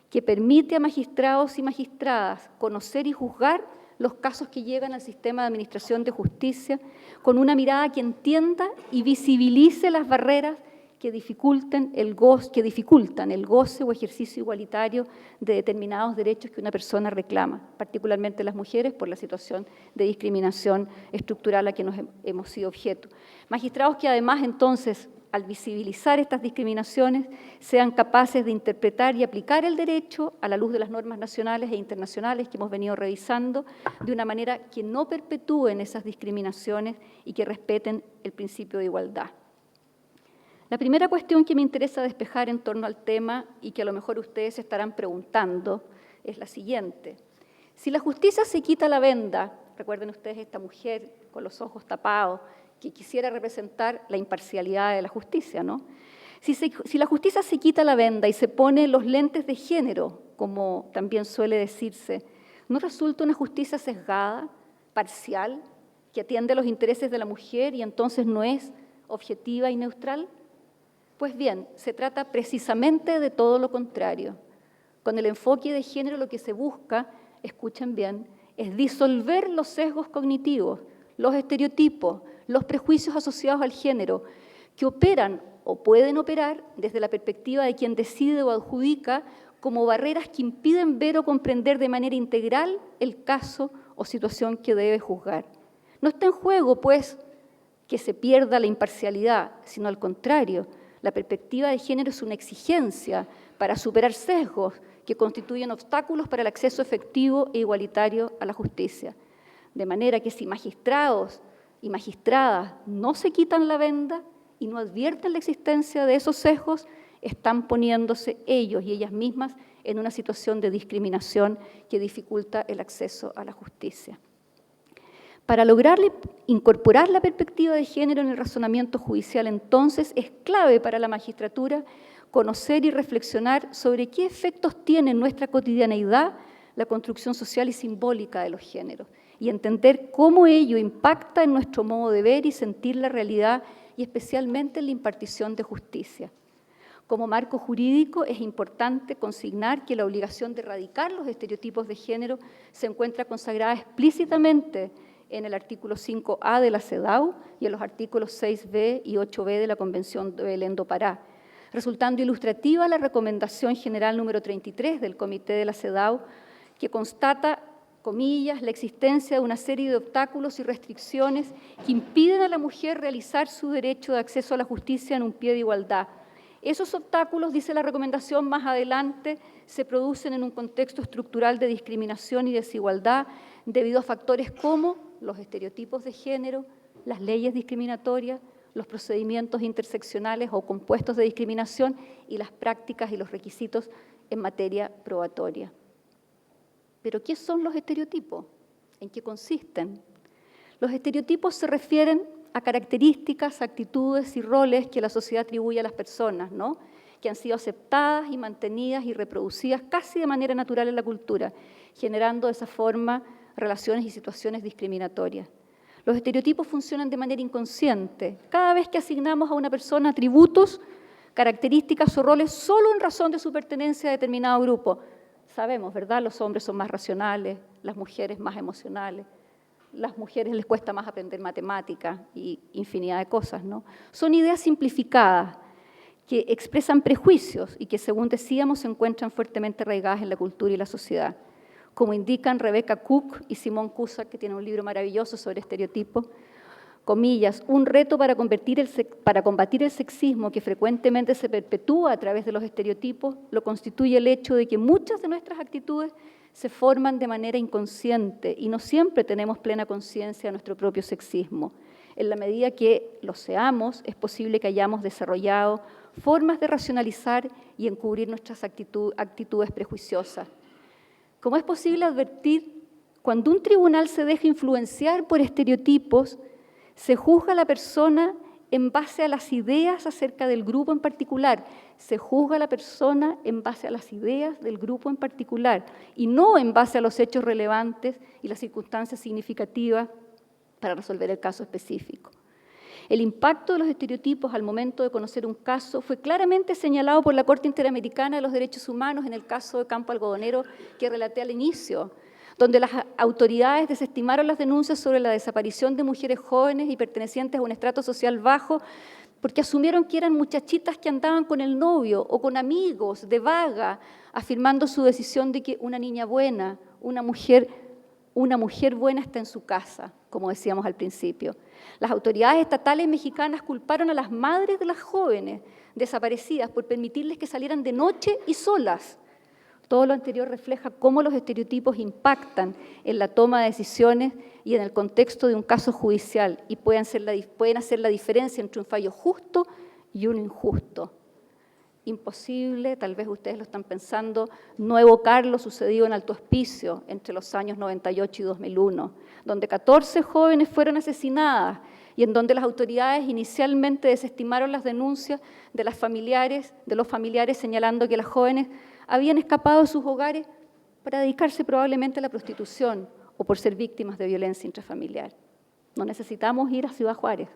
que permite a magistrados y magistradas conocer y juzgar los casos que llegan al sistema de administración de justicia con una mirada que entienda y visibilice las barreras que dificultan el goce o ejercicio igualitario de determinados derechos que una persona reclama, particularmente las mujeres, por la situación de discriminación estructural a que nos hemos sido objeto. Magistrados que además entonces, al visibilizar estas discriminaciones, sean capaces de interpretar y aplicar el derecho a la luz de las normas nacionales e internacionales que hemos venido revisando, de una manera que no perpetúen esas discriminaciones y que respeten el principio de igualdad. La primera cuestión que me interesa despejar en torno al tema y que a lo mejor ustedes se estarán preguntando es la siguiente. Si la justicia se quita la venda, recuerden ustedes esta mujer con los ojos tapados, que quisiera representar la imparcialidad de la justicia, ¿no? Si la justicia se quita la venda y se pone los lentes de género, como también suele decirse, ¿no resulta una justicia sesgada, parcial, que atiende a los intereses de la mujer y entonces no es objetiva y neutral? Pues bien, se trata precisamente de todo lo contrario. Con el enfoque de género lo que se busca, escuchen bien, es disolver los sesgos cognitivos, los estereotipos, los prejuicios asociados al género, que operan o pueden operar desde la perspectiva de quien decide o adjudica como barreras que impiden ver o comprender de manera integral el caso o situación que debe juzgar. No está en juego, pues, que se pierda la imparcialidad, sino al contrario, la perspectiva de género es una exigencia para superar sesgos que constituyen obstáculos para el acceso efectivo e igualitario a la justicia. De manera que si magistrados y magistradas no se quitan la venda y no advierten la existencia de esos sesgos, están poniéndose ellos y ellas mismas en una situación de discriminación que dificulta el acceso a la justicia. Para lograr incorporar la perspectiva de género en el razonamiento judicial, entonces, es clave para la magistratura conocer y reflexionar sobre qué efectos tiene en nuestra cotidianeidad la construcción social y simbólica de los géneros y entender cómo ello impacta en nuestro modo de ver y sentir la realidad y especialmente en la impartición de justicia. Como marco jurídico es importante consignar que la obligación de erradicar los estereotipos de género se encuentra consagrada explícitamente en el artículo 5A de la CEDAW y en los artículos 6B y 8B de la Convención de Belén do Pará, resultando ilustrativa la recomendación general número 33 del Comité de la CEDAW, que constata, comillas, la existencia de una serie de obstáculos y restricciones que impiden a la mujer realizar su derecho de acceso a la justicia en un pie de igualdad. Esos obstáculos, dice la recomendación más adelante, se producen en un contexto estructural de discriminación y desigualdad debido a factores como los estereotipos de género, las leyes discriminatorias, los procedimientos interseccionales o compuestos de discriminación y las prácticas y los requisitos en materia probatoria. ¿Pero qué son los estereotipos? ¿En qué consisten? Los estereotipos se refieren a características, actitudes y roles que la sociedad atribuye a las personas, ¿no? Que han sido aceptadas y mantenidas y reproducidas casi de manera natural en la cultura, generando de esa forma relaciones y situaciones discriminatorias. Los estereotipos funcionan de manera inconsciente. Cada vez que asignamos a una persona atributos, características o roles solo en razón de su pertenencia a determinado grupo. Sabemos, ¿verdad? Los hombres son más racionales, las mujeres más emocionales, las mujeres les cuesta más aprender matemáticas y infinidad de cosas, ¿no? Son ideas simplificadas que expresan prejuicios y que, según decíamos, se encuentran fuertemente arraigadas en la cultura y la sociedad. Como indican Rebecca Cook y Simone Cusack, que tiene un libro maravilloso sobre estereotipos, comillas, un reto para combatir el sexismo que frecuentemente se perpetúa a través de los estereotipos lo constituye el hecho de que muchas de nuestras actitudes se forman de manera inconsciente y no siempre tenemos plena conciencia de nuestro propio sexismo. En la medida que lo seamos, es posible que hayamos desarrollado formas de racionalizar y encubrir nuestras actitudes prejuiciosas. Como es posible advertir, cuando un tribunal se deja influenciar por estereotipos, se juzga a la persona en base a las ideas acerca del grupo en particular. Se juzga a la persona en base a las ideas del grupo en particular y no en base a los hechos relevantes y las circunstancias significativas para resolver el caso específico. El impacto de los estereotipos al momento de conocer un caso fue claramente señalado por la Corte Interamericana de los Derechos Humanos en el caso de Campo Algodonero que relaté al inicio, donde las autoridades desestimaron las denuncias sobre la desaparición de mujeres jóvenes y pertenecientes a un estrato social bajo porque asumieron que eran muchachitas que andaban con el novio o con amigos de vaga, afirmando su decisión de que una niña buena, una mujer buena está en su casa, como decíamos al principio. Las autoridades estatales mexicanas culparon a las madres de las jóvenes desaparecidas por permitirles que salieran de noche y solas. Todo lo anterior refleja cómo los estereotipos impactan en la toma de decisiones y en el contexto de un caso judicial y pueden hacer la diferencia entre un fallo justo y uno injusto. Imposible, tal vez ustedes lo están pensando, no evocar lo sucedido en Alto Hospicio entre los años 98 y 2001, donde 14 jóvenes fueron asesinadas y en donde las autoridades inicialmente desestimaron las denuncias de los familiares señalando que las jóvenes habían escapado de sus hogares para dedicarse probablemente a la prostitución o por ser víctimas de violencia intrafamiliar. No necesitamos ir a Ciudad Juárez.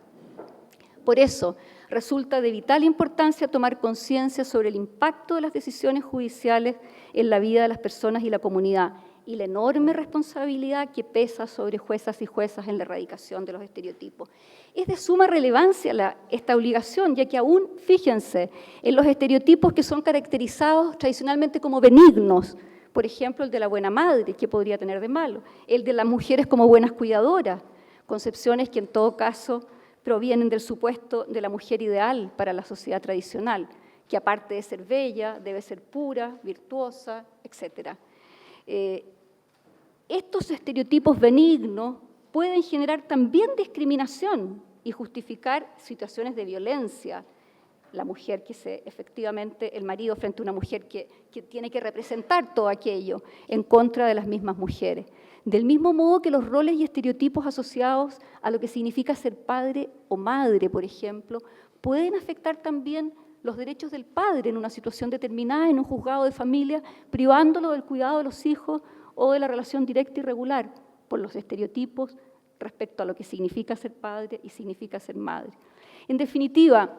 Por eso, resulta de vital importancia tomar conciencia sobre el impacto de las decisiones judiciales en la vida de las personas y la comunidad y la enorme responsabilidad que pesa sobre juezas y juezas en la erradicación de los estereotipos. Es de suma relevancia esta obligación, ya que aún, fíjense, en los estereotipos que son caracterizados tradicionalmente como benignos, por ejemplo, el de la buena madre, ¿qué podría tener de malo? El de las mujeres como buenas cuidadoras, concepciones que en todo caso provienen del supuesto de la mujer ideal para la sociedad tradicional, que aparte de ser bella, debe ser pura, virtuosa, etc. Estos estereotipos benignos pueden generar también discriminación y justificar situaciones de violencia. La mujer efectivamente, el marido frente a una mujer que tiene que representar todo aquello en contra de las mismas mujeres. Del mismo modo que los roles y estereotipos asociados a lo que significa ser padre o madre, por ejemplo, pueden afectar también los derechos del padre en una situación determinada, en un juzgado de familia, privándolo del cuidado de los hijos o de la relación directa y regular por los estereotipos respecto a lo que significa ser padre y significa ser madre. En definitiva,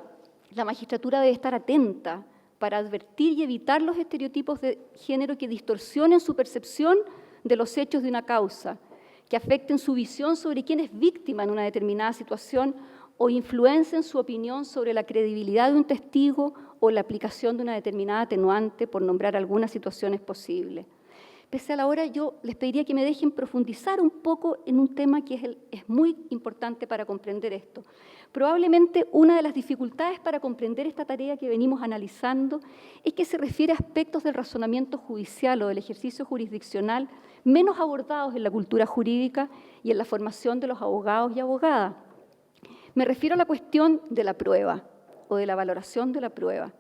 la magistratura debe estar atenta para advertir y evitar los estereotipos de género que distorsionen su percepción de los hechos de una causa, que afecten su visión sobre quién es víctima en una determinada situación o influencien su opinión sobre la credibilidad de un testigo o la aplicación de una determinada atenuante, por nombrar algunas situaciones posibles. Pese a la hora, yo les pediría que me dejen profundizar un poco en un tema que es muy importante para comprender esto. Probablemente una de las dificultades para comprender esta tarea que venimos analizando es que se refiere a aspectos del razonamiento judicial o del ejercicio jurisdiccional menos abordados en la cultura jurídica y en la formación de los abogados y abogadas. Me refiero a la cuestión de la prueba o de la valoración de la prueba.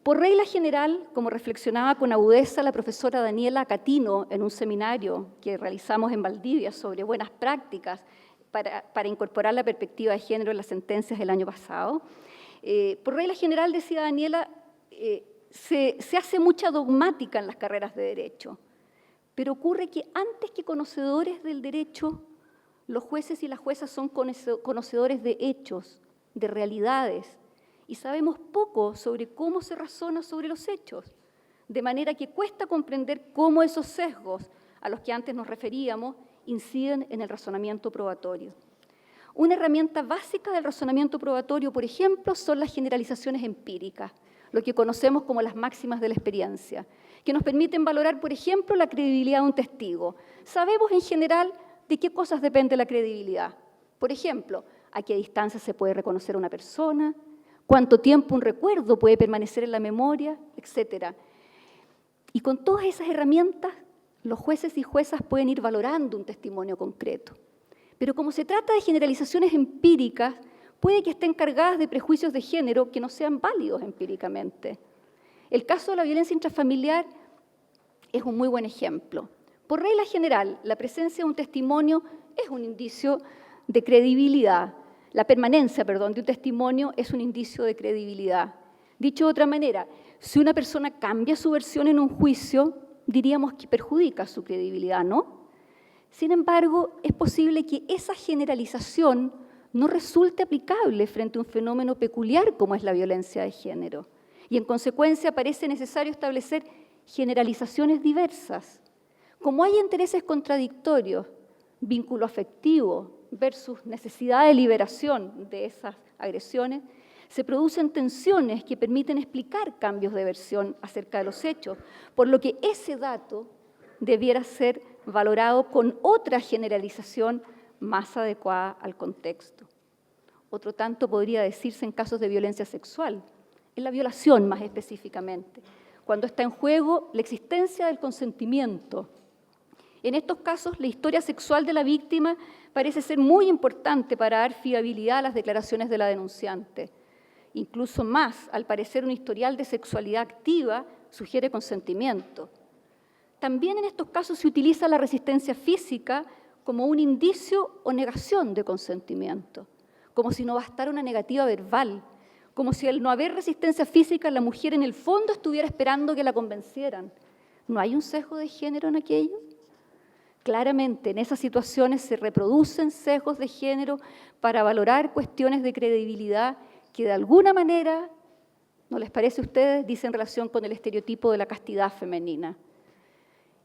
Por regla general, como reflexionaba con agudeza la profesora Daniela Catino en un seminario que realizamos en Valdivia sobre buenas prácticas para incorporar la perspectiva de género en las sentencias del año pasado, por regla general, decía Daniela, se hace mucha dogmática en las carreras de derecho, pero ocurre que antes que conocedores del derecho, los jueces y las juezas son conocedores de hechos, de realidades, y sabemos poco sobre cómo se razona sobre los hechos, de manera que cuesta comprender cómo esos sesgos a los que antes nos referíamos inciden en el razonamiento probatorio. Una herramienta básica del razonamiento probatorio, por ejemplo, son las generalizaciones empíricas, lo que conocemos como las máximas de la experiencia, que nos permiten valorar, por ejemplo, la credibilidad de un testigo. Sabemos en general de qué cosas depende la credibilidad. Por ejemplo, a qué distancia se puede reconocer a una persona, cuánto tiempo un recuerdo puede permanecer en la memoria, etc. Y con todas esas herramientas, los jueces y juezas pueden ir valorando un testimonio concreto. Pero como se trata de generalizaciones empíricas, puede que estén cargadas de prejuicios de género que no sean válidos empíricamente. El caso de la violencia intrafamiliar es un muy buen ejemplo. Por regla general, la presencia de un testimonio es un indicio de credibilidad. La permanencia, de un testimonio es un indicio de credibilidad. Dicho de otra manera, si una persona cambia su versión en un juicio, diríamos que perjudica su credibilidad, ¿no? Sin embargo, es posible que esa generalización no resulte aplicable frente a un fenómeno peculiar como es la violencia de género. Y en consecuencia parece necesario establecer generalizaciones diversas. Como hay intereses contradictorios, vínculo afectivo versus necesidad de liberación de esas agresiones, se producen tensiones que permiten explicar cambios de versión acerca de los hechos, por lo que ese dato debiera ser valorado con otra generalización más adecuada al contexto. Otro tanto podría decirse en casos de violencia sexual, en la violación más específicamente, cuando está en juego la existencia del consentimiento. En estos casos, la historia sexual de la víctima parece ser muy importante para dar fiabilidad a las declaraciones de la denunciante. Incluso más, al parecer, un historial de sexualidad activa sugiere consentimiento. También en estos casos se utiliza la resistencia física como un indicio o negación de consentimiento, como si no bastara una negativa verbal, como si al no haber resistencia física la mujer en el fondo estuviera esperando que la convencieran. ¿No hay un sesgo de género en aquello? Claramente, en esas situaciones se reproducen sesgos de género para valorar cuestiones de credibilidad que de alguna manera, ¿no les parece a ustedes?, dicen relación con el estereotipo de la castidad femenina.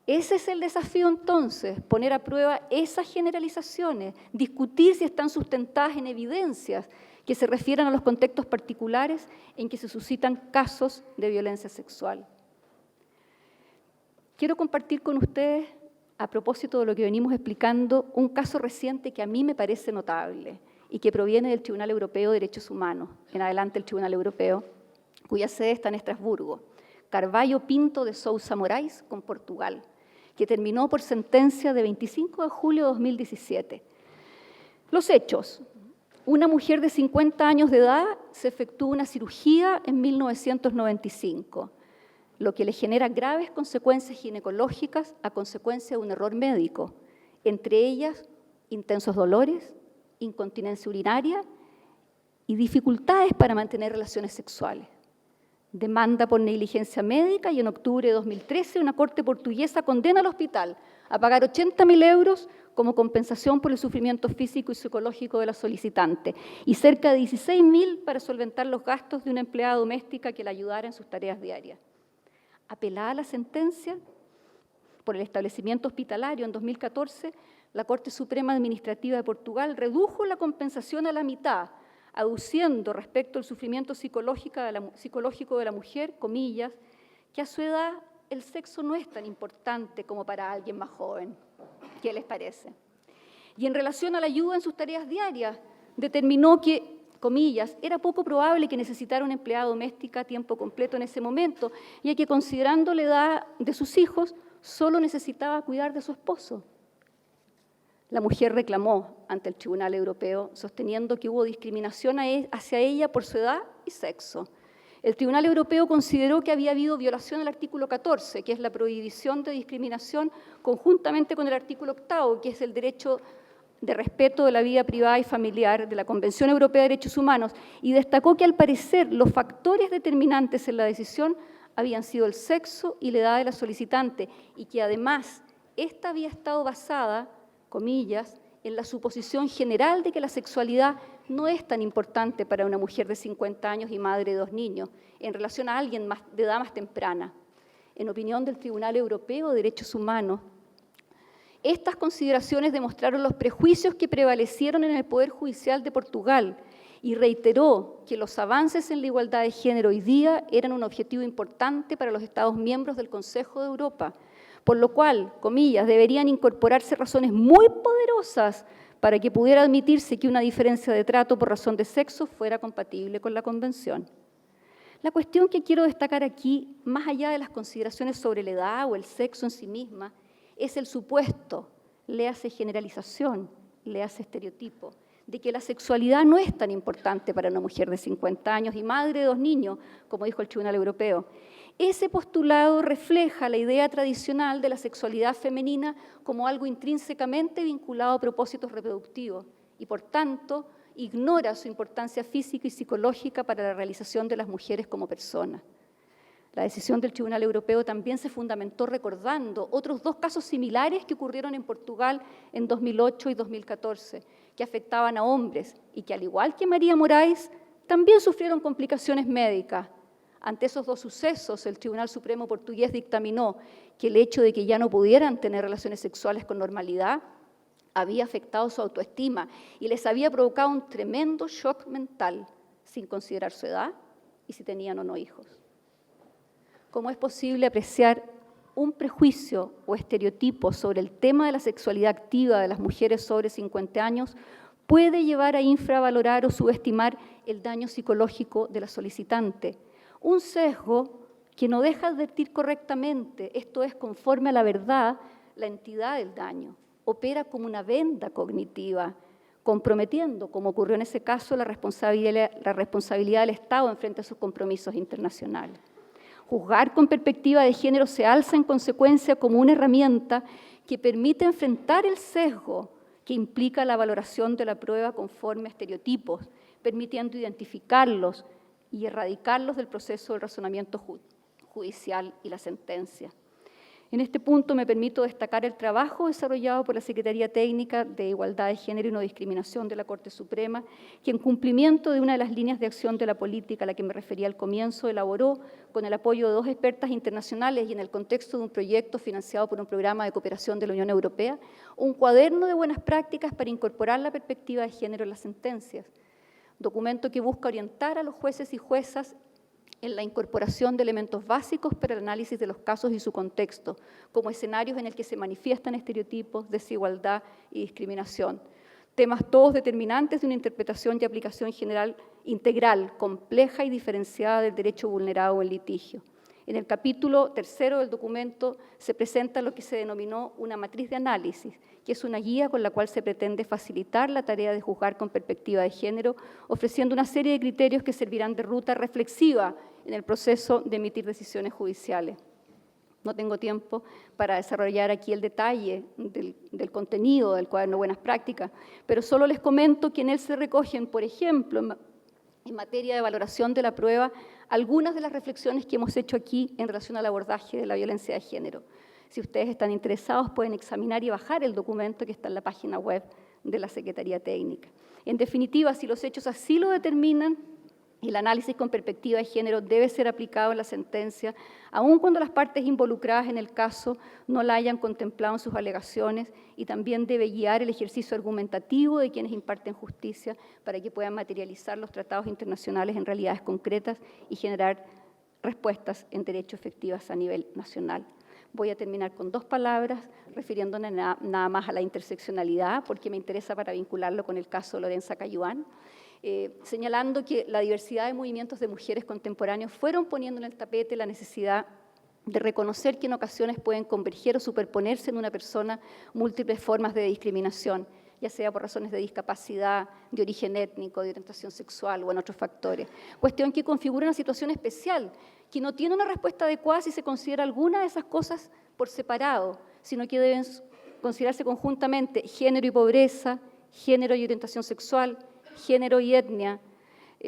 Ese es el desafío entonces, poner a prueba esas generalizaciones, discutir si están sustentadas en evidencias que se refieran a los contextos particulares en que se suscitan casos de violencia sexual. Quiero compartir con ustedes, a propósito de lo que venimos explicando, un caso reciente que a mí me parece notable y que proviene del Tribunal Europeo de Derechos Humanos, en adelante el Tribunal Europeo, cuya sede está en Estrasburgo, Carvalho Pinto de Sousa Moraes, con Portugal, que terminó por sentencia de 25 de julio de 2017. Los hechos. Una mujer de 50 años de edad se efectuó una cirugía en 1995, lo que le genera graves consecuencias ginecológicas a consecuencia de un error médico, entre ellas intensos dolores, incontinencia urinaria y dificultades para mantener relaciones sexuales. Demanda por negligencia médica y en octubre de 2013 una corte portuguesa condena al hospital a pagar 80.000 euros como compensación por el sufrimiento físico y psicológico de la solicitante y cerca de 16.000 para solventar los gastos de una empleada doméstica que la ayudara en sus tareas diarias. Apelada la sentencia por el establecimiento hospitalario en 2014, la Corte Suprema Administrativa de Portugal redujo la compensación a la mitad, aduciendo respecto al sufrimiento psicológico de la mujer, comillas, que a su edad el sexo no es tan importante como para alguien más joven. ¿Qué les parece? Y en relación a la ayuda en sus tareas diarias, determinó que, comillas, era poco probable que necesitara una empleada doméstica a tiempo completo en ese momento, ya que considerando la edad de sus hijos, solo necesitaba cuidar de su esposo. La mujer reclamó ante el Tribunal Europeo, sosteniendo que hubo discriminación hacia ella por su edad y sexo. El Tribunal Europeo consideró que había habido violación del artículo 14, que es la prohibición de discriminación, conjuntamente con el artículo 8, que es el derecho de respeto de la vida privada y familiar de la Convención Europea de Derechos Humanos, y destacó que al parecer los factores determinantes en la decisión habían sido el sexo y la edad de la solicitante, y que además esta había estado basada, comillas, en la suposición general de que la sexualidad no es tan importante para una mujer de 50 años y madre de 2 niños, en relación a alguien de edad más temprana. En opinión del Tribunal Europeo de Derechos Humanos, Estas consideraciones demostraron los prejuicios que prevalecieron en el Poder Judicial de Portugal y reiteró que los avances en la igualdad de género hoy día eran un objetivo importante para los Estados miembros del Consejo de Europa, por lo cual, comillas, deberían incorporarse razones muy poderosas para que pudiera admitirse que una diferencia de trato por razón de sexo fuera compatible con la Convención. La cuestión que quiero destacar aquí, más allá de las consideraciones sobre la edad o el sexo en sí misma, es el supuesto, léase generalización, léase estereotipo, de que la sexualidad no es tan importante para una mujer de 50 años y madre de 2 niños, como dijo el Tribunal Europeo. Ese postulado refleja la idea tradicional de la sexualidad femenina como algo intrínsecamente vinculado a propósitos reproductivos y, por tanto, ignora su importancia física y psicológica para la realización de las mujeres como personas. La decisión del Tribunal Europeo también se fundamentó recordando otros 2 casos similares que ocurrieron en Portugal en 2008 y 2014, que afectaban a hombres y que, al igual que María Moraes, también sufrieron complicaciones médicas. Ante esos 2 sucesos, el Tribunal Supremo portugués dictaminó que el hecho de que ya no pudieran tener relaciones sexuales con normalidad había afectado su autoestima y les había provocado un tremendo shock mental, sin considerar su edad y si tenían o no hijos. ¿Cómo es posible apreciar un prejuicio o estereotipo sobre el tema de la sexualidad activa de las mujeres sobre 50 años puede llevar a infravalorar o subestimar el daño psicológico de la solicitante? Un sesgo que no deja advertir correctamente, esto es, conforme a la verdad, la entidad del daño. Opera como una venda cognitiva, comprometiendo, como ocurrió en ese caso, la responsabilidad del Estado en frente a sus compromisos internacionales. Juzgar con perspectiva de género se alza en consecuencia como una herramienta que permite enfrentar el sesgo que implica la valoración de la prueba conforme a estereotipos, permitiendo identificarlos y erradicarlos del proceso del razonamiento judicial y la sentencia. En este punto me permito destacar el trabajo desarrollado por la Secretaría Técnica de Igualdad de Género y No Discriminación de la Corte Suprema, que en cumplimiento de una de las líneas de acción de la política a la que me refería al comienzo, elaboró, con el apoyo de 2 expertas internacionales y en el contexto de un proyecto financiado por un programa de cooperación de la Unión Europea, un cuaderno de buenas prácticas para incorporar la perspectiva de género en las sentencias, documento que busca orientar a los jueces y juezas en la incorporación de elementos básicos para el análisis de los casos y su contexto, como escenarios en el que se manifiestan estereotipos, desigualdad y discriminación. Temas todos determinantes de una interpretación y aplicación general integral, compleja y diferenciada del derecho vulnerado en litigio. En el capítulo 3 del documento se presenta lo que se denominó una matriz de análisis, que es una guía con la cual se pretende facilitar la tarea de juzgar con perspectiva de género, ofreciendo una serie de criterios que servirán de ruta reflexiva en el proceso de emitir decisiones judiciales. No tengo tiempo para desarrollar aquí el detalle del contenido del cuaderno Buenas Prácticas, pero solo les comento que en él se recogen, por ejemplo, en materia de valoración de la prueba, algunas de las reflexiones que hemos hecho aquí en relación al abordaje de la violencia de género. Si ustedes están interesados, pueden examinar y bajar el documento que está en la página web de la Secretaría Técnica. En definitiva, si los hechos así lo determinan, el análisis con perspectiva de género debe ser aplicado en la sentencia, aun cuando las partes involucradas en el caso no la hayan contemplado en sus alegaciones, y también debe guiar el ejercicio argumentativo de quienes imparten justicia para que puedan materializar los tratados internacionales en realidades concretas y generar respuestas en derecho efectivas a nivel nacional. Voy a terminar con 2 palabras, refiriéndome nada más a la interseccionalidad, porque me interesa para vincularlo con el caso Lorenza Cayuán. Señalando que la diversidad de movimientos de mujeres contemporáneos fueron poniendo en el tapete la necesidad de reconocer que en ocasiones pueden converger o superponerse en una persona múltiples formas de discriminación, ya sea por razones de discapacidad, de origen étnico, de orientación sexual o en otros factores. Cuestión que configura una situación especial, que no tiene una respuesta adecuada si se considera alguna de esas cosas por separado, sino que deben considerarse conjuntamente género y pobreza, género y orientación sexual, género y etnia,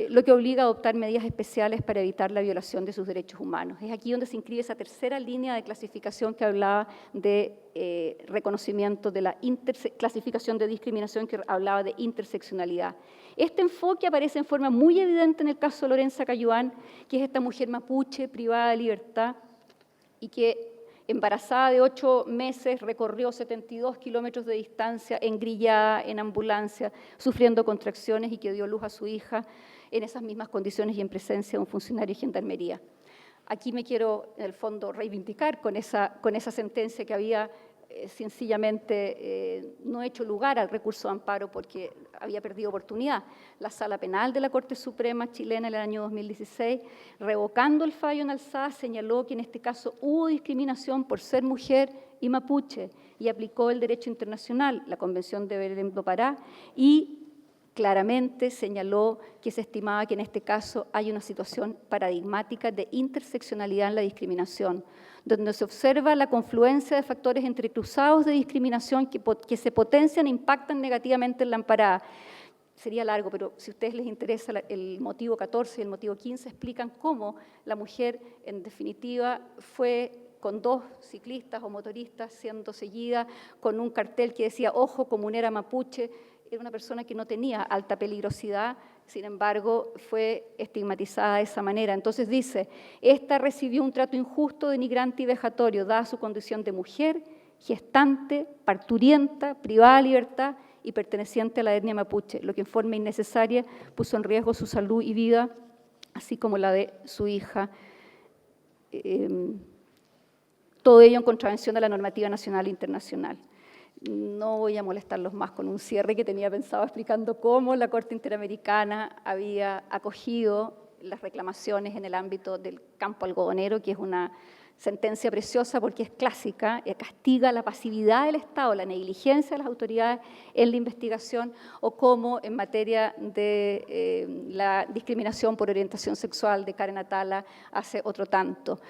lo que obliga a adoptar medidas especiales para evitar la violación de sus derechos humanos. Es aquí donde se inscribe esa tercera línea de clasificación que hablaba de reconocimiento de la clasificación de discriminación, que hablaba de interseccionalidad. Este enfoque aparece en forma muy evidente en el caso de Lorenza Cayuán, que es esta mujer mapuche privada de libertad y que Embarazada de 8 meses, recorrió 72 kilómetros de distancia, engrillada, en ambulancia, sufriendo contracciones y que dio luz a su hija en esas mismas condiciones y en presencia de un funcionario de Gendarmería. Aquí me quiero, en el fondo, reivindicar con esa sentencia que había sencillamente no hecho lugar al recurso de amparo porque había perdido oportunidad. La Sala Penal de la Corte Suprema chilena en el año 2016, revocando el fallo en alzada, señaló que en este caso hubo discriminación por ser mujer y mapuche y aplicó el derecho internacional, la Convención de Belém do Pará, y claramente señaló que se estimaba que en este caso hay una situación paradigmática de interseccionalidad en la discriminación, donde se observa la confluencia de factores entrecruzados de discriminación que se potencian e impactan negativamente en la amparada. Sería largo, pero si a ustedes les interesa, el motivo 14 y el motivo 15 explican cómo la mujer, en definitiva, fue con 2 ciclistas o motoristas siendo seguida con un cartel que decía «Ojo, comunera mapuche». Era una persona que no tenía alta peligrosidad, sin embargo, fue estigmatizada de esa manera. Entonces dice, esta recibió un trato injusto, denigrante y vejatorio, dada su condición de mujer, gestante, parturienta, privada de libertad y perteneciente a la etnia mapuche, lo que en forma innecesaria puso en riesgo su salud y vida, así como la de su hija. Todo ello en contravención de la normativa nacional e internacional. No voy a molestarlos más con un cierre que tenía pensado explicando cómo la Corte Interamericana había acogido las reclamaciones en el ámbito del campo algodonero, que es una sentencia preciosa porque es clásica, castiga la pasividad del Estado, la negligencia de las autoridades en la investigación, o como en materia de la discriminación por orientación sexual de Karen Atala hace otro tanto.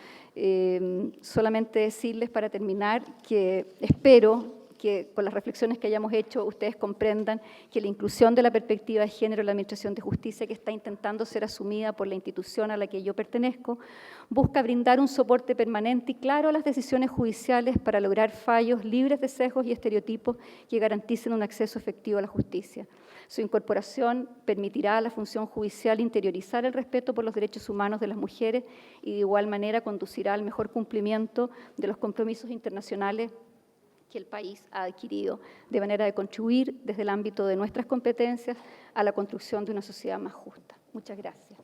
Solamente decirles para terminar que espero que con las reflexiones que hayamos hecho ustedes comprendan que la inclusión de la perspectiva de género en la Administración de Justicia, que está intentando ser asumida por la institución a la que yo pertenezco, busca brindar un soporte permanente y claro a las decisiones judiciales para lograr fallos libres de sesgos y estereotipos que garanticen un acceso efectivo a la justicia. Su incorporación permitirá a la función judicial interiorizar el respeto por los derechos humanos de las mujeres y de igual manera conducirá al mejor cumplimiento de los compromisos internacionales que el país ha adquirido, de manera de contribuir desde el ámbito de nuestras competencias a la construcción de una sociedad más justa. Muchas gracias.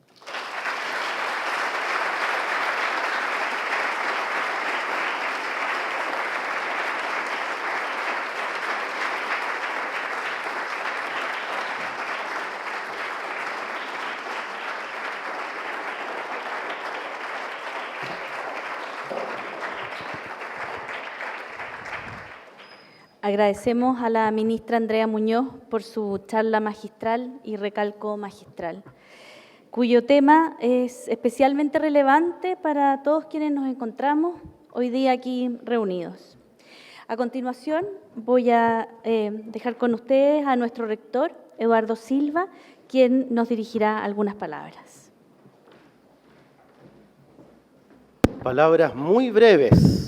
Agradecemos a la ministra Andrea Muñoz por su charla magistral y recalco magistral, cuyo tema es especialmente relevante para todos quienes nos encontramos hoy día aquí reunidos. A continuación voy a dejar con ustedes a nuestro rector, Eduardo Silva, quien nos dirigirá algunas palabras. Palabras muy breves.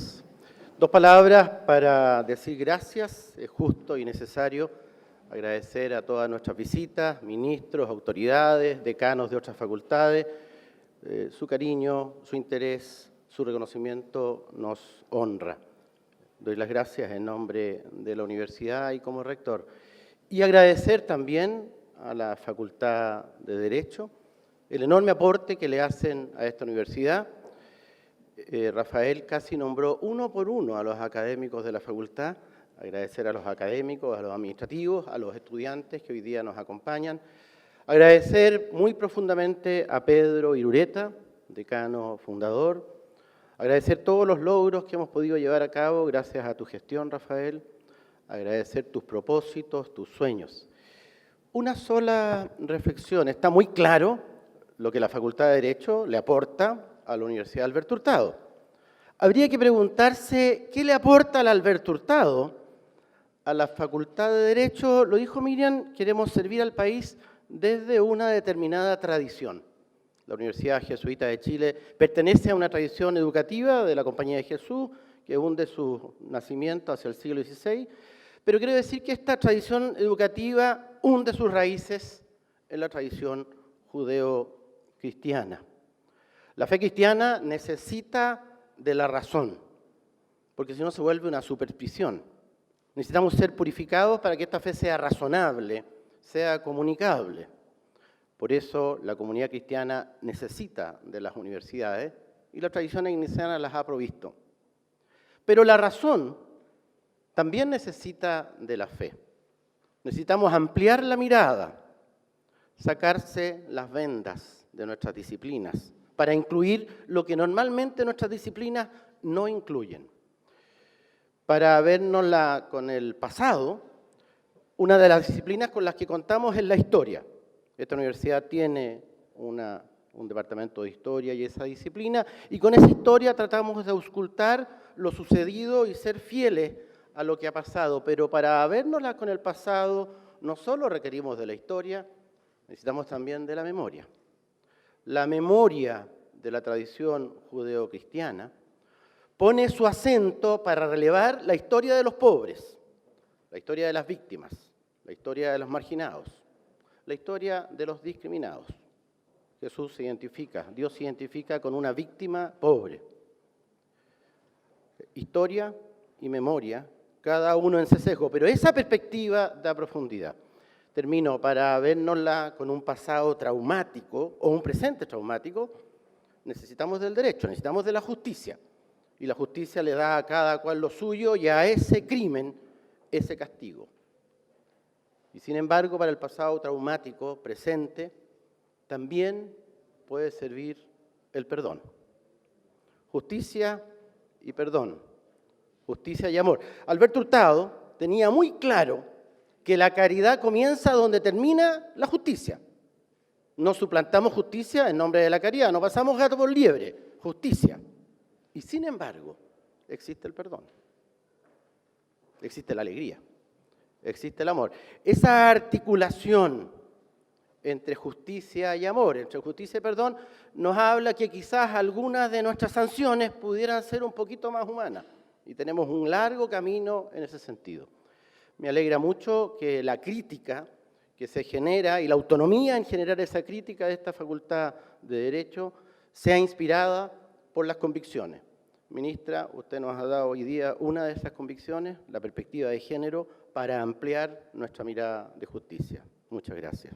2 palabras para decir gracias. Es justo y necesario agradecer a todas nuestras visitas, ministros, autoridades, decanos de otras facultades. Su cariño, su interés, su reconocimiento nos honra. Doy las gracias en nombre de la universidad y como rector. Y agradecer también a la Facultad de Derecho el enorme aporte que le hacen a esta universidad. Rafael casi nombró uno por uno a los académicos de la facultad, agradecer a los académicos, a los administrativos, a los estudiantes que hoy día nos acompañan, agradecer muy profundamente a Pedro Irureta, decano fundador, agradecer todos los logros que hemos podido llevar a cabo gracias a tu gestión, Rafael, agradecer tus propósitos, tus sueños. Una sola reflexión, está muy claro lo que la Facultad de Derecho le aporta a la Universidad Alberto Hurtado. Habría que preguntarse qué le aporta al Alberto Hurtado a la Facultad de Derecho. Lo dijo Miriam, queremos servir al país desde una determinada tradición. La Universidad Jesuita de Chile pertenece a una tradición educativa de la Compañía de Jesús que hunde su nacimiento hacia el siglo XVI, pero quiero decir que esta tradición educativa hunde sus raíces en la tradición judeo-cristiana. La fe cristiana necesita de la razón. porque si no se vuelve una superstición. Necesitamos ser purificados para que esta fe sea razonable, sea comunicable. Por eso la comunidad cristiana necesita de las universidades y la tradición ignaciana las ha provisto. Pero la razón también necesita de la fe. Necesitamos ampliar la mirada, sacarse las vendas de nuestras disciplinas para incluir lo que normalmente nuestras disciplinas no incluyen. Para vernosla con el pasado, una de las disciplinas con las que contamos es la historia. Esta universidad tiene un departamento de historia y esa disciplina, y con esa historia tratamos de auscultar lo sucedido y ser fieles a lo que ha pasado. Pero para vernosla con el pasado, no solo requerimos de la historia, necesitamos también de la memoria. La memoria de la tradición judeocristiana pone su acento para relevar la historia de los pobres, la historia de las víctimas, la historia de los marginados, la historia de los discriminados. Jesús se identifica, Dios se identifica con una víctima pobre. Historia y memoria, cada uno en su sesgo, pero esa perspectiva da profundidad. Termino, para vernosla con un pasado traumático o un presente traumático, necesitamos del derecho, necesitamos de la justicia. Y la justicia le da a cada cual lo suyo y a ese crimen, ese castigo. Y sin embargo, para el pasado traumático presente, también puede servir el perdón. Justicia y perdón. Justicia y amor. Alberto Hurtado tenía muy claro que la caridad comienza donde termina la justicia. No suplantamos justicia en nombre de la caridad, no pasamos gato por liebre, justicia. Y sin embargo, existe el perdón, existe la alegría, existe el amor. Esa articulación entre justicia y amor, entre justicia y perdón, nos habla que quizás algunas de nuestras sanciones pudieran ser un poquito más humanas. Y tenemos un largo camino en ese sentido. Me alegra mucho que la crítica que se genera y la autonomía en generar esa crítica de esta Facultad de Derecho sea inspirada por las convicciones. Ministra, usted nos ha dado hoy día una de esas convicciones, la perspectiva de género, para ampliar nuestra mirada de justicia. Muchas gracias.